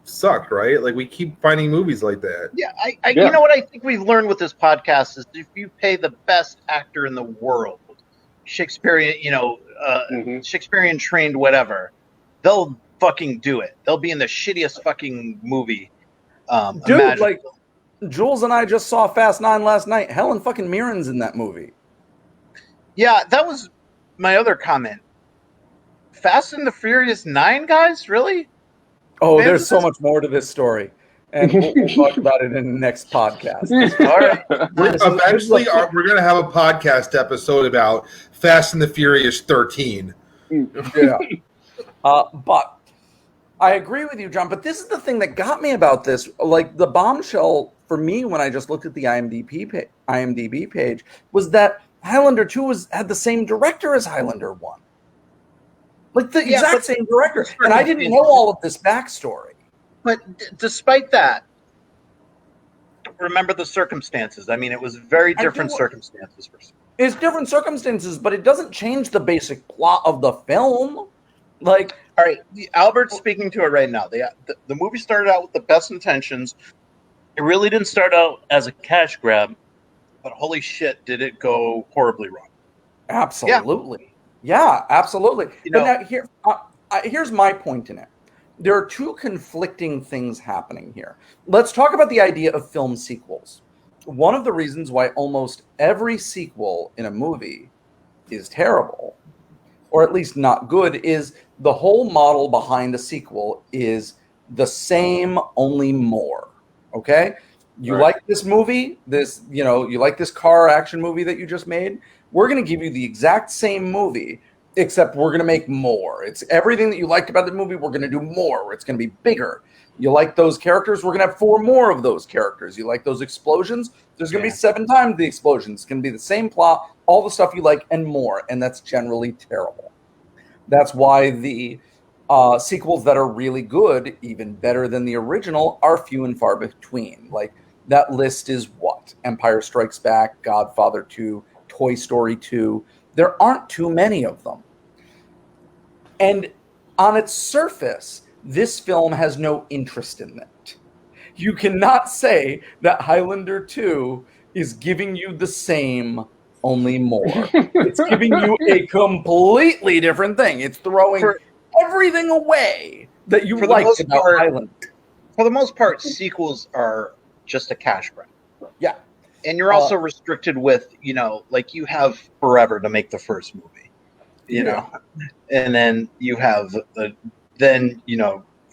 sucked, right? We keep finding movies like that. Yeah, you know what I think we've learned with this podcast is if you pay the best actor in the world, Shakespearean, Shakespearean trained whatever, they'll fucking do it. They'll be in the shittiest fucking movie. Dude, Jules and I just saw Fast 9 last night. Helen fucking Mirren's in that movie. Yeah, that was my other comment. Fast and the Furious 9, guys? Really? Oh, there's so much more to this story. And we'll talk about it in the next podcast. All right. Eventually, we're going to have a podcast episode about Fast and the Furious 13. Yeah. But I agree with you, John. But this is the thing that got me about this. The bombshell for me when I just looked at the IMDb page was that Highlander 2 had the same director as Highlander 1. The exact same director. And I didn't know all of this backstory. But despite that, remember the circumstances. I mean, it was very different circumstances. It's different circumstances, but it doesn't change the basic plot of the film. Like, all right, Albert's speaking to it right now. The movie started out with the best intentions. It really didn't start out as a cash grab, but holy shit, did it go horribly wrong? Absolutely, yeah, absolutely. But now here's my point in it. There are two conflicting things happening here. Let's talk about the idea of film sequels. One of the reasons why almost every sequel in a movie is terrible, or at least not good, is the whole model behind a sequel is the same, only more. Okay? You Right. like this movie, you like this car action movie that you just made? We're going to give you the exact same movie, except we're going to make more. It's everything that you liked about the movie, we're going to do more. It's going to be bigger. You like those characters, we're going to have 4 more of those characters. You like those explosions, there's going to be 7 times the explosions. It's going to be the same plot, all the stuff you like, and more. And that's generally terrible. That's why the sequels that are really good, even better than the original, are few and far between. Like, that list is what? Empire Strikes Back, Godfather 2, Toy Story 2. There aren't too many of them. And on its surface, this film has no interest in that. You cannot say that Highlander 2 is giving you the same, only more. It's giving you a completely different thing. It's throwing everything away that you liked about Highlander. For the most part, sequels are just a cash grab. Yeah. And you're also restricted with, like you have forever to make the first movie, you know, and then you have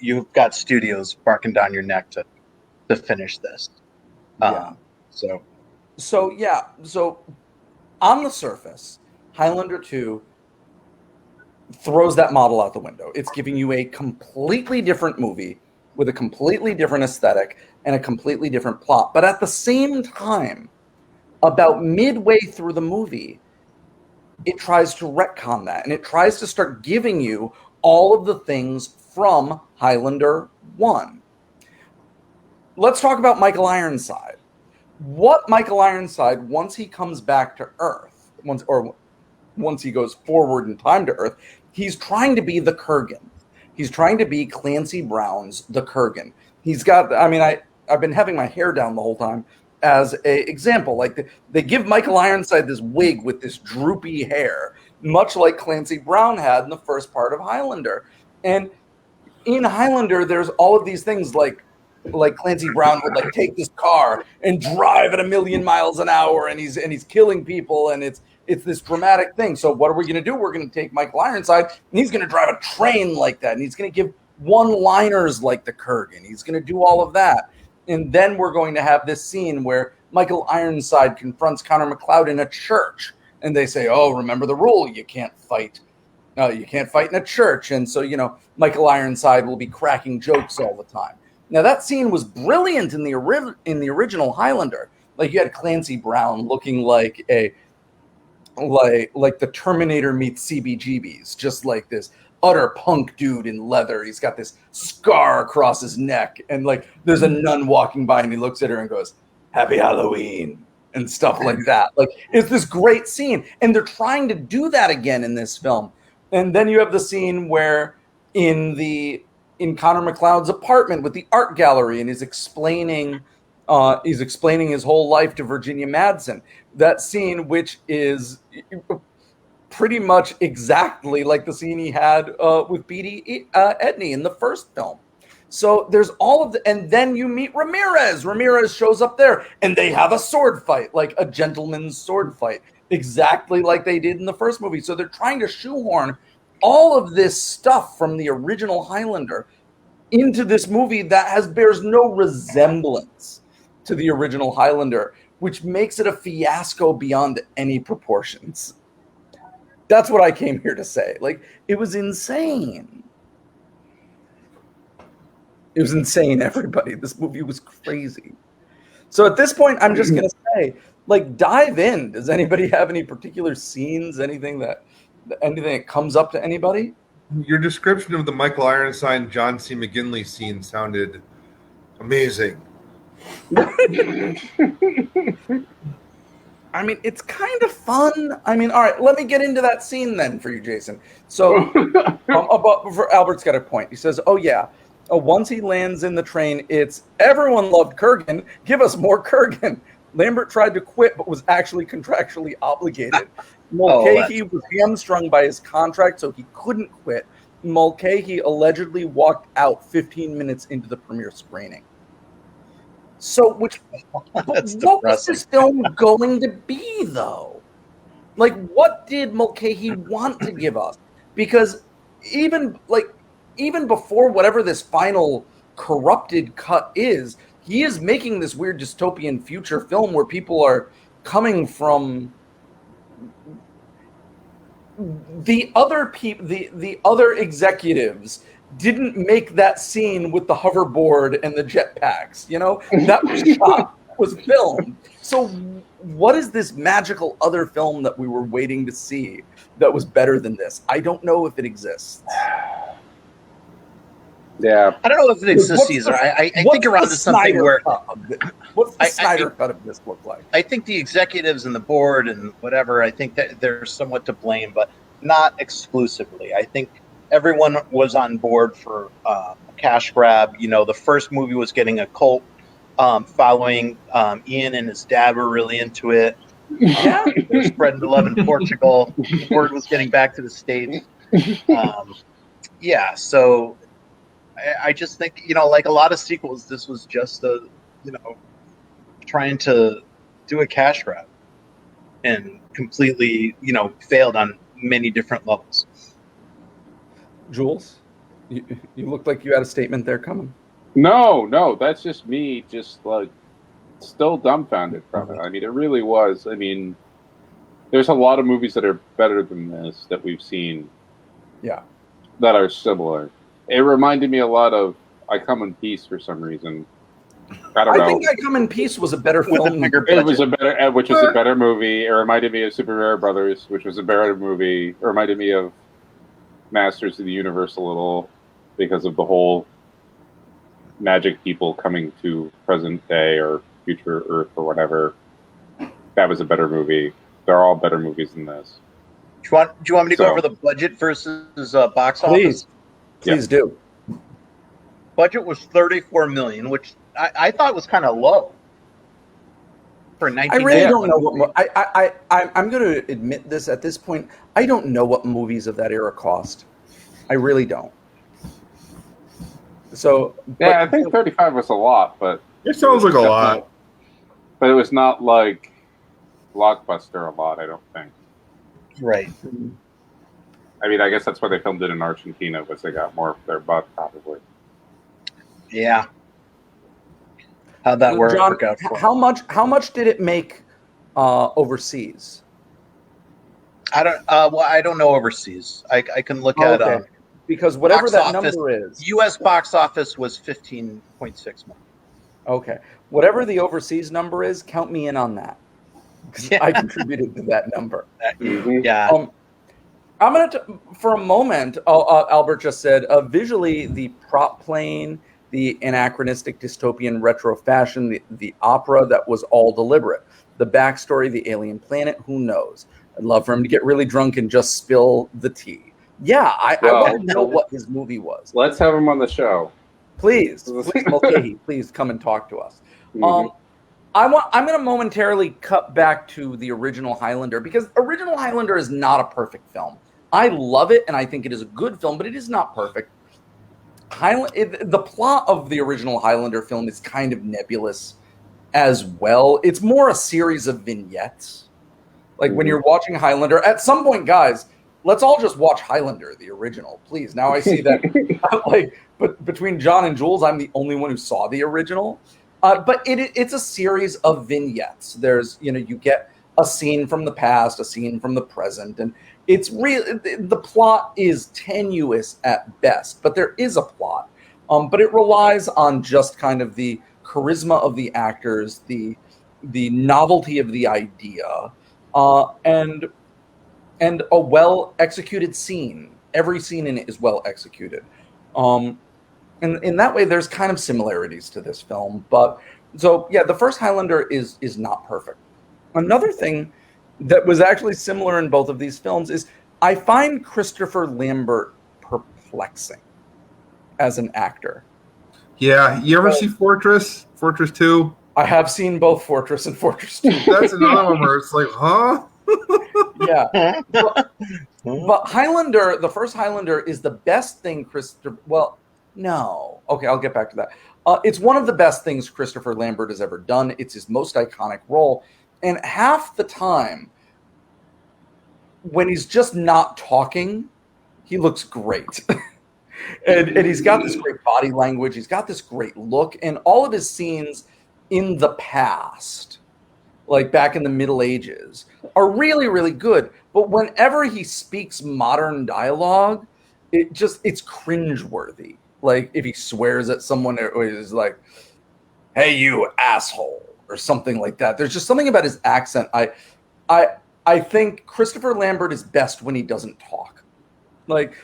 you've got studios barking down your neck to finish this. So on the surface, Highlander 2 throws that model out the window. It's giving you a completely different movie with a completely different aesthetic and a completely different plot. But at the same time, about midway through the movie, it tries to retcon that, and it tries to start giving you all of the things from Highlander 1. Let's talk about Michael Ironside. What Michael Ironside, once he comes back to Earth, once he goes forward in time to Earth, he's trying to be the Kurgan. He's trying to be Clancy Brown's the Kurgan. He's got, I've been having my hair down the whole time as an example. Like, they give Michael Ironside this wig with this droopy hair, much like Clancy Brown had in the first part of Highlander. And in Highlander, there's all of these things like Clancy Brown would like take this car and drive at 1,000,000 miles an hour, and he's killing people, and it's this dramatic thing. So what are we going to do? We're going to take Michael Ironside, and he's going to drive a train like that, and he's going to give one-liners like the Kurgan. He's going to do all of that. And then we're going to have this scene where Michael Ironside confronts Connor McLeod in a church, and they say, "Oh, remember the rule, you can't fight. You can't fight in a church." And so, Michael Ironside will be cracking jokes all the time. Now, that scene was brilliant in the original Highlander. Like, you had Clancy Brown looking like like the Terminator meets CBGBs, just like this utter punk dude in leather. He's got this scar across his neck, and like there's a nun walking by, and he looks at her and goes, "Happy Halloween," and stuff like that. Like, it's this great scene, and they're trying to do that again in this film. And then you have the scene where in Connor McLeod's apartment with the art gallery, and he's explaining his whole life to Virginia Madsen. That scene, which is pretty much exactly like the scene he had with Beatty Edney in the first film. So there's all of and then you meet Ramirez. Ramirez shows up there, and they have a sword fight, like a gentleman's sword fight, exactly like they did in the first movie. So they're trying to shoehorn all of this stuff from the original Highlander into this movie that bears no resemblance to the original Highlander, which makes it a fiasco beyond any proportions. That's what I came here to say. Like, it was insane. It was insane, everybody. This movie was crazy. So at this point, I'm just going to say, like, dive in. Does anybody have any particular scenes, anything that comes up to anybody? Your description of the Michael Ironside and John C. McGinley scene sounded amazing. I mean, it's kind of fun. I mean, all right, let me get into that scene then for you, Jason. So, for Albert's got a point. He says, "Oh yeah, once he lands in the train, it's everyone loved Kurgan. Give us more Kurgan." Lambert tried to quit, but was actually contractually obligated. Mulcahy was hamstrung by his contract, so he couldn't quit. Mulcahy allegedly walked out 15 minutes into the premiere screening. So, what was this film going to be, though? Like, what did Mulcahy want to give us? Because even before whatever this final corrupted cut is, he is making this weird dystopian future film where people are coming from the other people, the other executives didn't make that scene with the hoverboard and the jetpacks. You know, that was shot, was filmed. So what is this magical other film that we were waiting to see that was better than this? I don't know if it exists. Yeah, I don't know if it exists either. I think you're onto something where what's the Snyder cut of this look like? I think the executives and the board and whatever, I think that they're somewhat to blame, but not exclusively. I think everyone was on board for a cash grab. You know, the first movie was getting a cult following. Ian and his dad were really into it. Yeah, they're spreading the love in Portugal. The word was getting back to the States. Yeah, so I just think, you know, like a lot of sequels, this was just trying to do a cash grab and completely, failed on many different levels. Jules, you looked like you had a statement there coming. No, that's just me, just like still dumbfounded from it. I mean, it really was. I mean, there's a lot of movies that are better than this that we've seen. Yeah. That are similar. It reminded me a lot of I Come in Peace for some reason. I think I Come in Peace was a better film. It was which was a better movie. It reminded me of Super Mario Brothers, which was a better movie. It reminded me of Masters of the Universe a little because of the whole magic people coming to present day or future Earth or whatever. That was a better movie. They're all better movies than this. Do you want me to go over the budget versus box office? Please do. Budget was $34 million, which I thought was kind of low for 19. I really don't know what. I'm going to admit this at this point. I don't know what movies of that era cost. I really don't. So I think 35 was a lot, but it sounds like a lot. But it was not like Blockbuster a lot, I don't think. Right. I mean, I guess that's why they filmed it in Argentina, was they got more of their buck, probably. Yeah. How'd that work out for? How much did it make overseas? I don't know overseas. I can look at because whatever that office, number is, U.S. box office was 15.6 million. Okay, whatever the overseas number is, count me in on that. Yeah. I contributed to that number. Yeah. I'm going to, for a moment, Albert just said, visually, the prop plane, the anachronistic dystopian retro fashion, the opera, that was all deliberate. The backstory, the alien planet, who knows? I'd love for him to get really drunk and just spill the tea. Yeah, I want to know what his movie was. Let's have him on the show. Please, Mulcahy, please come and talk to us. Mm-hmm. I'm going to momentarily cut back to the original Highlander, because original Highlander is not a perfect film. I love it, and I think it is a good film, but it is not perfect. The plot of the original Highlander film is kind of nebulous as well. It's more a series of vignettes. Like when you're watching Highlander, at some point, guys, let's all just watch Highlander, the original, please. Now I see that, but between John and Jules, I'm the only one who saw the original. But it's a series of vignettes. There's, you get a scene from the past, a scene from the present, and it's the plot is tenuous at best, but there is a plot. But it relies on just kind of the charisma of the actors, the novelty of the idea, and a well executed scene. Every scene in it is well executed. And in that way, there's kind of similarities to this film, but So yeah, the first Highlander is not perfect. Another thing that was actually similar in both of these films is I find Christopher Lambert perplexing as an actor. Yeah, you ever see Fortress 2? I have seen both Fortress and Fortress 2. That's another one where it's like, huh? Yeah. But Highlander, the first Highlander, is the best thing Christopher... Well, no. Okay, I'll get back to that. It's one of the best things Christopher Lambert has ever done. It's his most iconic role. And half the time, when he's just not talking, he looks great. and he's got this great body language. He's got this great look. And all of his scenes in the past, like back in the Middle Ages, are really, really good. But whenever he speaks modern dialogue, it's cringeworthy. Like if he swears at someone, or he's like, "Hey, you asshole," or something like that. There's just something about his accent. I think Christopher Lambert is best when he doesn't talk. Like,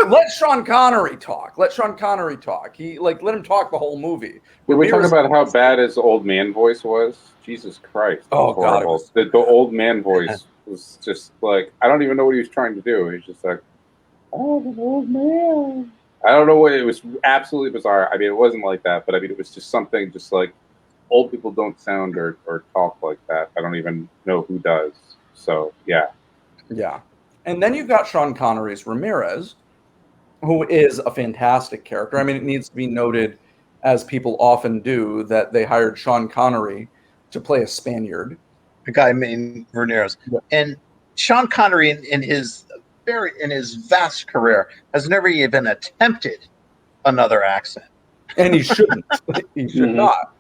let Sean Connery talk. Let Sean Connery talk. Let him talk the whole movie. Did we talk about how bad his old man voice was? Jesus Christ! Oh God! The old man voice was just like, I don't even know what he was trying to do. He's just like, "Oh, the old man." I don't know what it was. Absolutely bizarre. I mean, it wasn't like that, but I mean, it was just something. Just like old people don't sound or talk like that. I don't even know who does. So yeah. And then you've got Sean Connery's Ramirez, who is a fantastic character. I mean, it needs to be noted, as people often do, that they hired Sean Connery to play a Spaniard, a guy named Ramirez, and Sean Connery in his vast career has never even attempted another accent, and he shouldn't. He should not.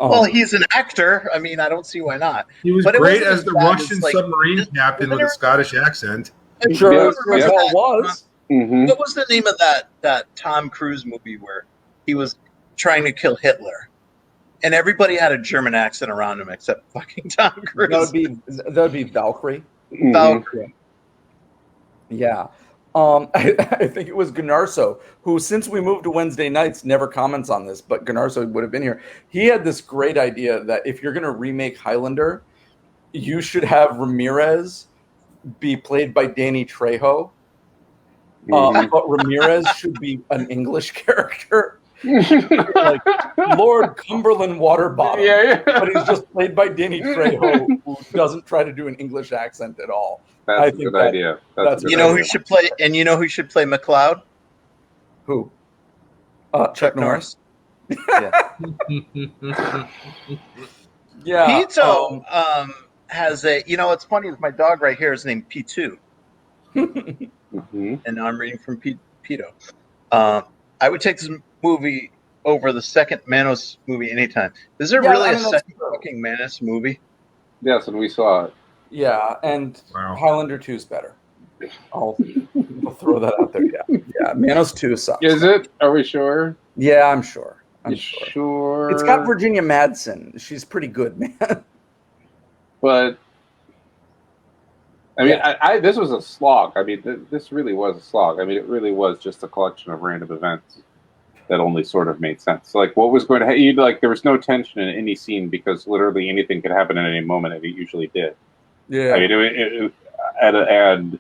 Well, he's an actor. I mean, I don't see why not. He was great as the Russian submarine captain with a Scottish accent. Sure, was. Mm-hmm. What was the name of that Tom Cruise movie where he was trying to kill Hitler, and everybody had a German accent around him except fucking Tom Cruise? That would be Valkyrie. Mm-hmm. Valkyrie. Yeah. I think it was Gunarso, who, since we moved to Wednesday nights, never comments on this, but Gunarso would have been here. He had this great idea that if you're going to remake Highlander, you should have Ramirez be played by Danny Trejo, but Ramirez should be an English character. Like Lord Cumberland Waterbottom, but he's just played by Danny Trejo, who doesn't try to do an English accent at all. That's a good idea. That's you know who should play, and you know who should play McLeod? Who? Chuck Norris. Yeah. Yeah. Pito has a. You know, it's funny. My dog right here is named P2, and now I'm reading from Pito. I would take this movie over the second Manos movie anytime. Is there really a second fucking Manos movie? Yes, and we saw it. Yeah, and Highlander 2 is better. I'll throw that out there. Yeah. Manos 2 sucks. Is it? Are we sure? Yeah, I'm sure. I'm sure. It's got Virginia Madsen. She's pretty good, man. But I mean, this was a slog. I mean, this really was a slog. I mean, it really was just a collection of random events that only sort of made sense. Like, what was going to happen? Like, there was no tension in any scene because literally anything could happen at any moment, and it usually did. Yeah. I mean, and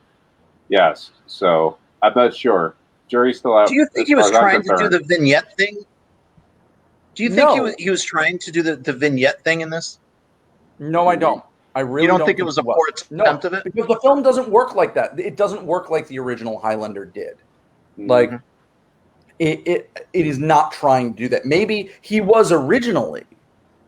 yes. So I'm not sure. Jury's still out. Do you think he was trying to do the vignette thing? Do you think he was trying to do the vignette thing in this? No, I don't. I really don't think it was a poor attempt of it? Because the film doesn't work like that. It doesn't work like the original Highlander did. Like, it is not trying to do that. Maybe he was originally.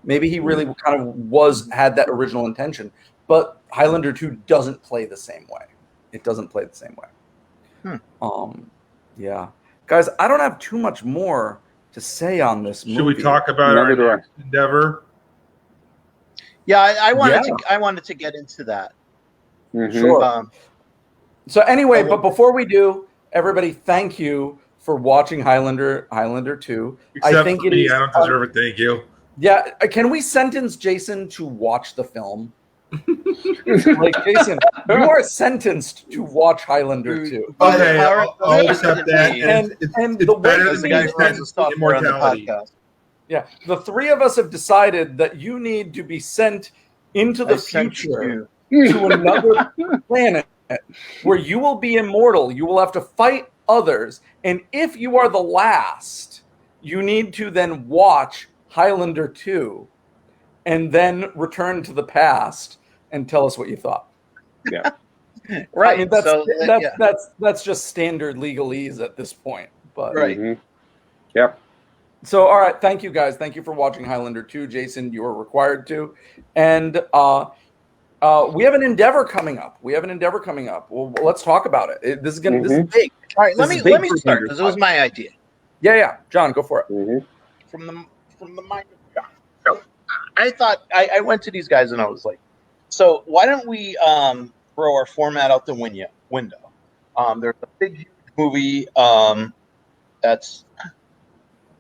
Maybe he really kind of had that original intention. But Highlander 2 doesn't play the same way. It doesn't play the same way. Yeah. Guys, I don't have too much more to say on this movie. Should we talk about our next endeavor? Yeah, I wanted to get into that. Sure. So anyway, but before we do, everybody, thank you for watching Highlander 2. Except I think for me, I don't deserve it. Thank you. Yeah, can we sentence Jason to watch the film? Like, Jason, you are sentenced to watch Highlander 2. Okay, I'll accept that. And it's the better than the guy immortality. Yeah, the three of us have decided that you need to be sent into the I sent future you. to another planet where you will be immortal. You will have to fight others. And if you are the last, you need to then watch Highlander 2 and then return to the past and tell us what you thought. Yeah. Right. I mean, that's so that's, yeah. that's just standard legalese at this point. But Right. Mhm. Yep. so, all right, thank you guys. Thank you for watching Highlander 2. Jason, you are required to. And we have an endeavor coming up. Well, let's talk about it. This is this is big. All right, This let is me big for start Dangerous because it was Podcast. my idea. Yeah. John, go for it. Mhm. From the mind of John. So I thought I went to these guys and I was like, so why don't we throw our format out the window? There's a big huge movie that's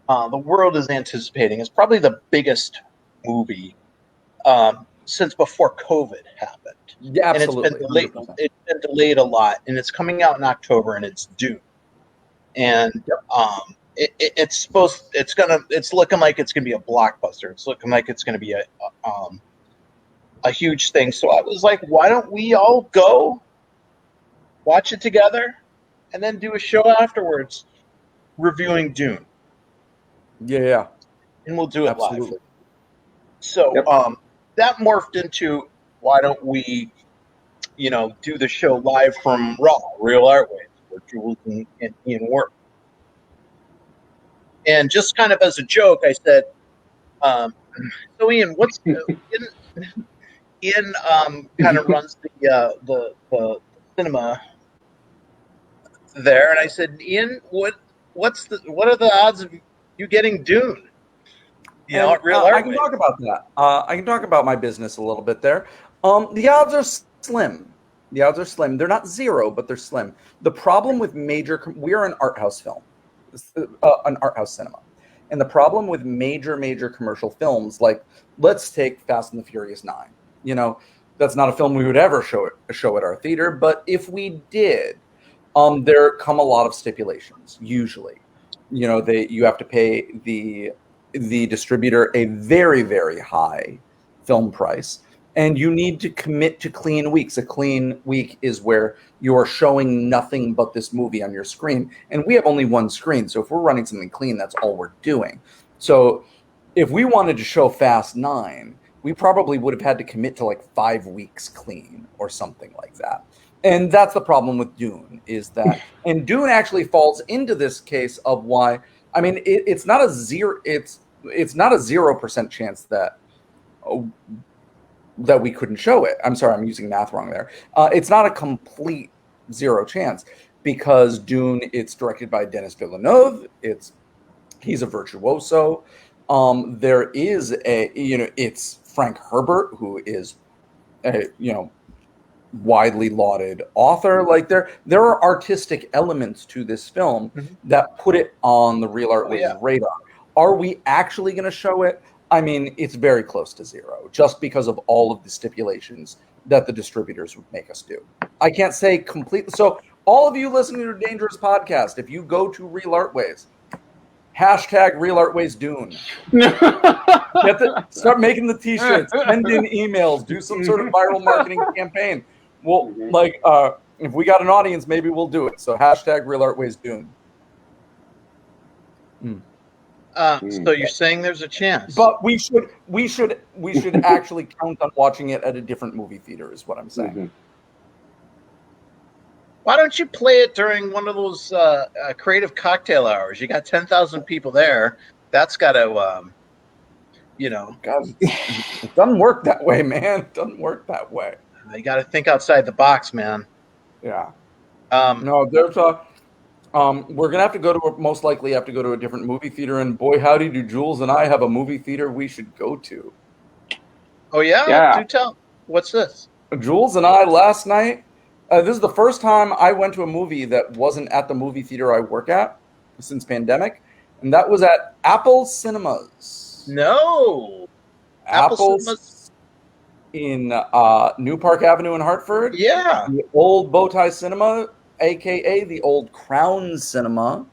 the world is anticipating. It's probably the biggest movie since before COVID happened. Yeah, absolutely. And it's been delayed. 100%. It's been delayed a lot, and it's coming out in October, and it's Dune. And it's looking like it's gonna be a blockbuster. It's looking like it's gonna be a huge thing. So I was like, why don't we all go watch it together, and then do a show afterwards reviewing Dune, Yeah. and we'll do it Absolutely. live. So that morphed into why don't we, do the show live from Raw, Real Artways, where Jules and Ian work. And just kind of as a joke, I said, so Ian, what's Ian kind of runs the cinema there, and I said, Ian, what are the odds of you getting Dune? At Real Artways. I can talk about that. I can talk about my business a little bit there. The odds are slim. They're not zero, but they're slim. The problem with we are an art house film, an art house cinema. And the problem with major commercial films, like let's take Fast and the Furious 9. That's not a film we would ever show at our theater. But if we did, there come a lot of stipulations. Usually, you have to pay the distributor a very, very high film price, and you need to commit to clean weeks. A clean week is where you are showing nothing but this movie on your screen, and we have only one screen, so if we're running something clean, that's all we're doing. So if we wanted to show Fast 9, we probably would have had to commit to like 5 weeks clean or something like that. And that's the problem with Dune, is that, and Dune actually falls into this case of why. I mean, it's not a 0% chance that we couldn't show it. I'm sorry, I'm using math wrong there. It's not a complete zero chance because Dune, it's directed by Denis Villeneuve. He's a virtuoso. There is it's Frank Herbert, who is a widely lauded author. Like there are artistic elements to this film that put it on the Real Artways radar. Are we actually going to show it? I mean, it's very close to zero, just because of all of the stipulations that the distributors would make us do. I can't say completely. So all of you listening to Dangerous Podcast, if you go to Real Artways, hashtag Real Artways Dune. Start making the t-shirts, send in emails, do some sort of viral marketing campaign. Well, if we got an audience, maybe we'll do it. So hashtag Real Artways Dune. So you're saying there's a chance, but we should actually count on watching it at a different movie theater, is what I'm saying. Why don't you play it during one of those creative cocktail hours? You got 10,000 people there. That's got to, God, it doesn't work that way, man. It doesn't work that way. You got to think outside the box, man. Yeah. No, there's we're gonna have to most likely have to go to a different movie theater, and boy, howdy, do Jules and I have a movie theater we should go to. Oh yeah? Do tell. What's this? Jules and I last night. This is the first time I went to a movie that wasn't at the movie theater I work at since pandemic, and that was at Apple Cinemas. No, Apple Cinemas in New Park Avenue in Hartford. Yeah, the old Bowtie Cinema, aka the old Crown Cinema.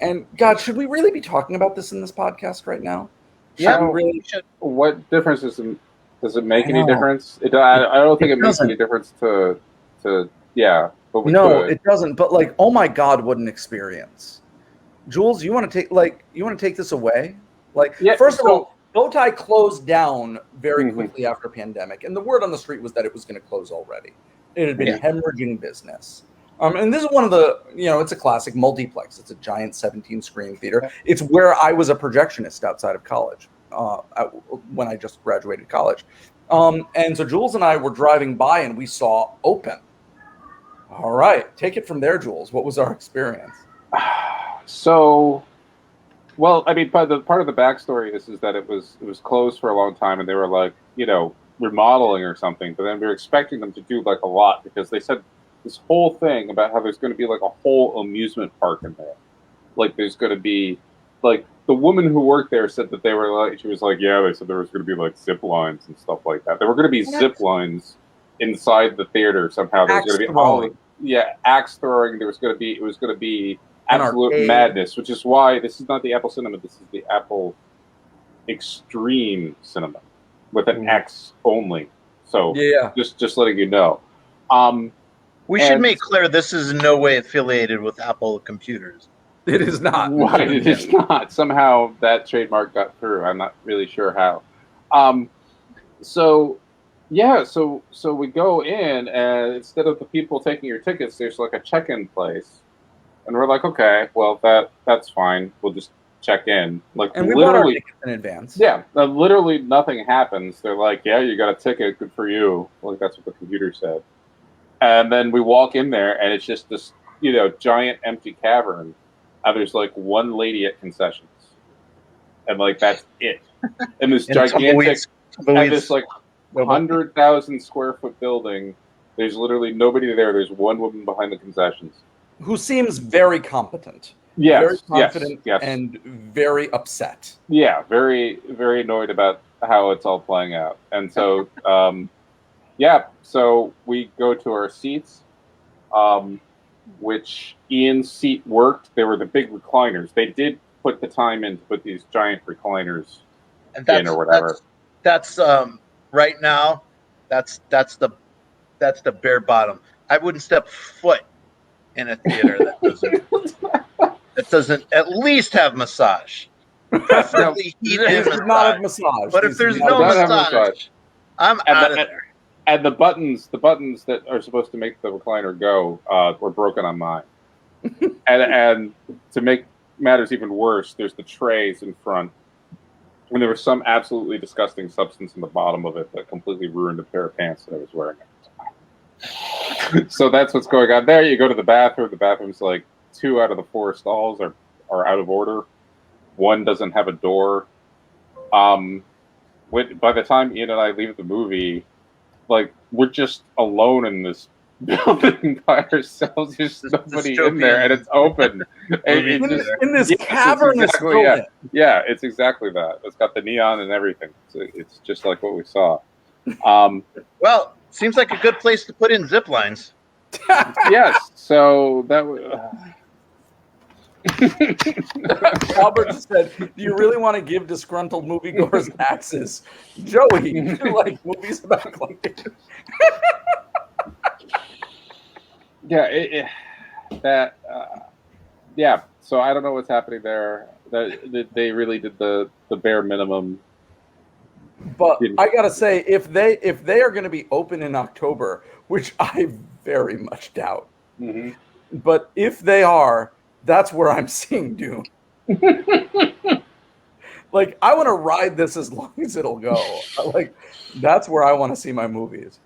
And God, should we really be talking about this in this podcast right now? Yeah, we really should. What difference does it make I any know. difference? I don't think it makes doesn't. any difference to yeah, but we No, could. it doesn't. But like, oh my God, what an experience! Jules, you want to take this away? Like, Yeah, first of so- all, Bowtie closed down very Mhm. quickly after pandemic, and the word on the street was that it was going to close already. It had been Yeah. hemorrhaging business. And this is one of the, it's a classic multiplex. It's a giant 17-screen theater. It's where I was a projectionist outside of college, when I just graduated college. And so Jules and I were driving by, and we saw Open. All right, take it from there, Jules. What was our experience? So, well, I mean, part of the backstory is that it was closed for a long time, and they were like, remodeling or something. But then we were expecting them to do like a lot, because they said this whole thing about how there's going to be like a whole amusement park in there. Like there's going to be like the woman who worked there said that they were like, she was like, yeah, they said there was going to be like zip lines and stuff like that. There were going to be zip lines inside the theater somehow. There was going to be axe throwing. It was going to be absolute madness, which is why this is not the Apple Cinema. This is the Apple Extreme Cinema with an X only. So just letting you know. We should make clear this is in no way affiliated with Apple computers. It is not. Right, it is not. Somehow that trademark got through. I'm not really sure how. So we go in, and instead of the people taking your tickets, there's like a check-in place. And we're like, okay, well, that's fine. We'll just check in. And we bought our tickets in advance. Yeah, literally nothing happens. They're like, yeah, you got a ticket. Good for you. Like, that's what the computer said. And then we walk in there, and it's just this, giant empty cavern. And there's like one lady at concessions. And like, that's it. And this gigantic, and this like 100,000 square foot building, there's literally nobody there. There's one woman behind the concessions. Who seems very competent. Yes, very confident yes. and very upset. Yeah, very, very annoyed about how it's all playing out. And so, so we go to our seats, which Ian's seat worked. They were the big recliners. They did put the time in to put these giant recliners in or whatever. That's right now, that's the bare bottom. I wouldn't step foot in a theater that doesn't at least have massage. Preferably heated massage. Not have massage. But if there's no massage, I'm out of there. And the buttons that are supposed to make the recliner go were broken on mine. and to make matters even worse, there's the trays in front. And there was some absolutely disgusting substance in the bottom of it that completely ruined a pair of pants that I was wearing at the time. So that's what's going on there. You go to the bathroom. The bathroom's like 2 out of the 4 stalls are out of order. 1 doesn't have a door. By the time Ian and I leave the movie, like, we're just alone in this building by ourselves. There's nobody in there, and it's open. in this cavernous building. Yeah, it's exactly that. It's got the neon and everything. It's just like what we saw. Well, seems like a good place to put in zip lines. Yes, so that was... Albert said, "Do you really want to give disgruntled moviegoers axes, Joey? You like movies about collecting." So I don't know what's happening there. They really did the bare minimum. But I gotta say, if they are going to be open in October, which I very much doubt, but if they are, that's where I'm seeing Dune. Like, I want to ride this as long as it'll go. Like, that's where I want to see my movies.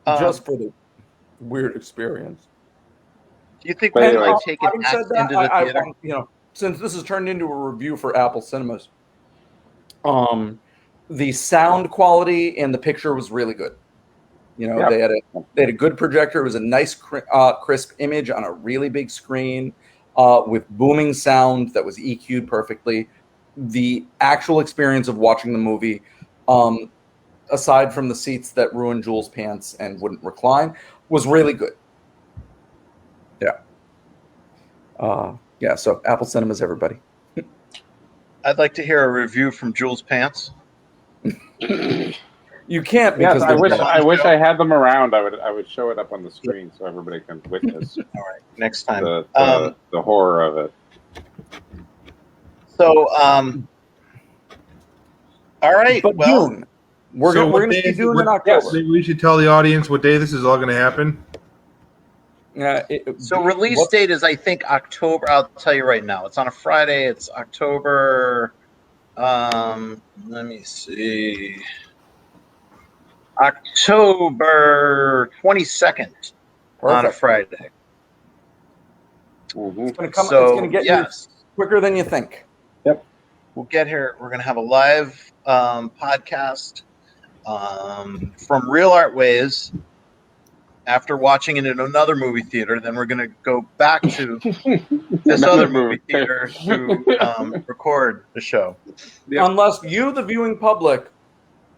Just for the weird experience. Do you think we like take it into the theater? Since this has turned into a review for Apple Cinemas, the sound quality and the picture was really good. They had a good projector. It was a nice, crisp image on a really big screen with booming sound that was EQ'd perfectly. The actual experience of watching the movie, aside from the seats that ruined Jules' pants and wouldn't recline, was really good. Yeah. Yeah, so Apple Cinemas, everybody. I'd like to hear a review from Jules Pants. You can't Yes, because I wish I had them around. I would show it up on the screen so everybody can witness All right, next time. the horror of it. So, all right. But well, Dune. We're going to see Dune in October. Maybe we should tell the audience what day this is all going to happen. So release date is, I think, October. I'll tell you right now. It's on a Friday. It's October. Let me see. October 22nd on a Friday. Mm-hmm. It's going to come. So, it's going to get here quicker than you think. Yep. We'll get here. We're going to have a live podcast from Real Art Ways. After watching it in another movie theater, then we're going to go back to this other movie theater to record the show. Yep. Unless you, the viewing public,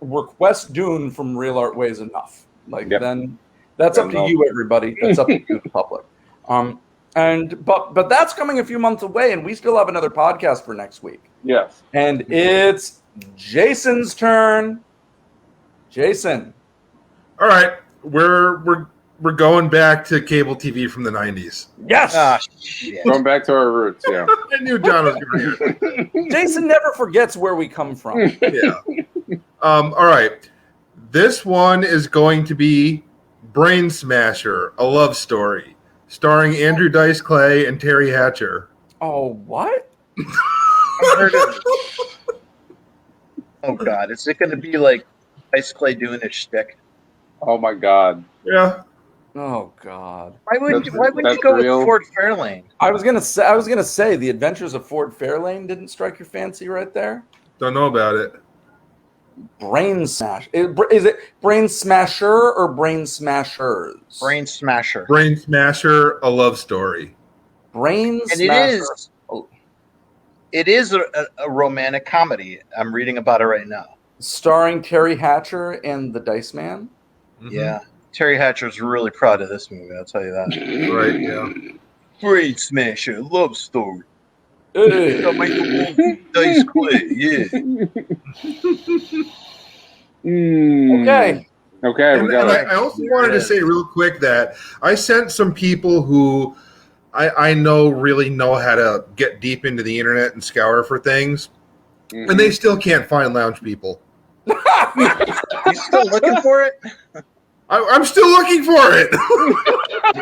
request Dune from Real Art Ways enough. Then that's up to you, everybody. That's up to you, the public. But that's coming a few months away, and we still have another podcast for next week. Yes. And it's Jason's turn. Jason. All right. We're going back to cable TV from the 90s. Yes. Shit. Going back to our roots, yeah. I knew John was going to hear. Jason never forgets where we come from. Yeah. All right. This one is going to be Brain Smasher, a love story, starring Andrew Dice Clay and Terry Hatcher. Oh, what? I've heard of it. Oh, God. Is it going to be like Dice Clay doing his shtick? Oh, my God. Yeah. Oh God! Why wouldn't you go with Ford Fairlane? I was gonna say The Adventures of Ford Fairlane didn't strike your fancy right there. Don't know about it. Brain Smash. Is it Brain Smasher or Brain Smashers? Brain Smasher. Brain Smasher, a love story. Brain and Smasher. It is a romantic comedy. I'm reading about it right now. Starring Terry Hatcher and the Dice Man. Mm-hmm. Yeah. Terry Hatcher's really proud of this movie, I'll tell you that. Right, yeah. Brain Smasher, love story. Hey. Dice Clay, yeah. Okay. Okay, we got I also wanted to say real quick that I sent some people who I know really know how to get deep into the internet and scour for things, and they still can't find Lounge People. You still looking for it? I'm still looking for it.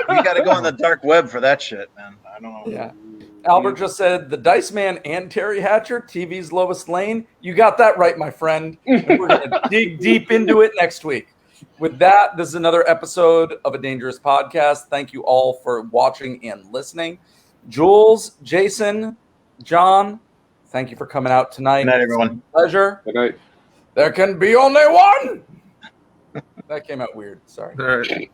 You got to go on the dark web for that shit, man. I don't know. Yeah. Albert just said the Dice Man and Terry Hatcher, TV's Lois Lane. You got that right, my friend. And we're going to dig deep into it next week. With that, this is another episode of A Dangerous Podcast. Thank you all for watching and listening. Jules, Jason, John, thank you for coming out tonight. Good night, everyone. Pleasure. Good night. There can be only one. That came out weird. Sorry. All right.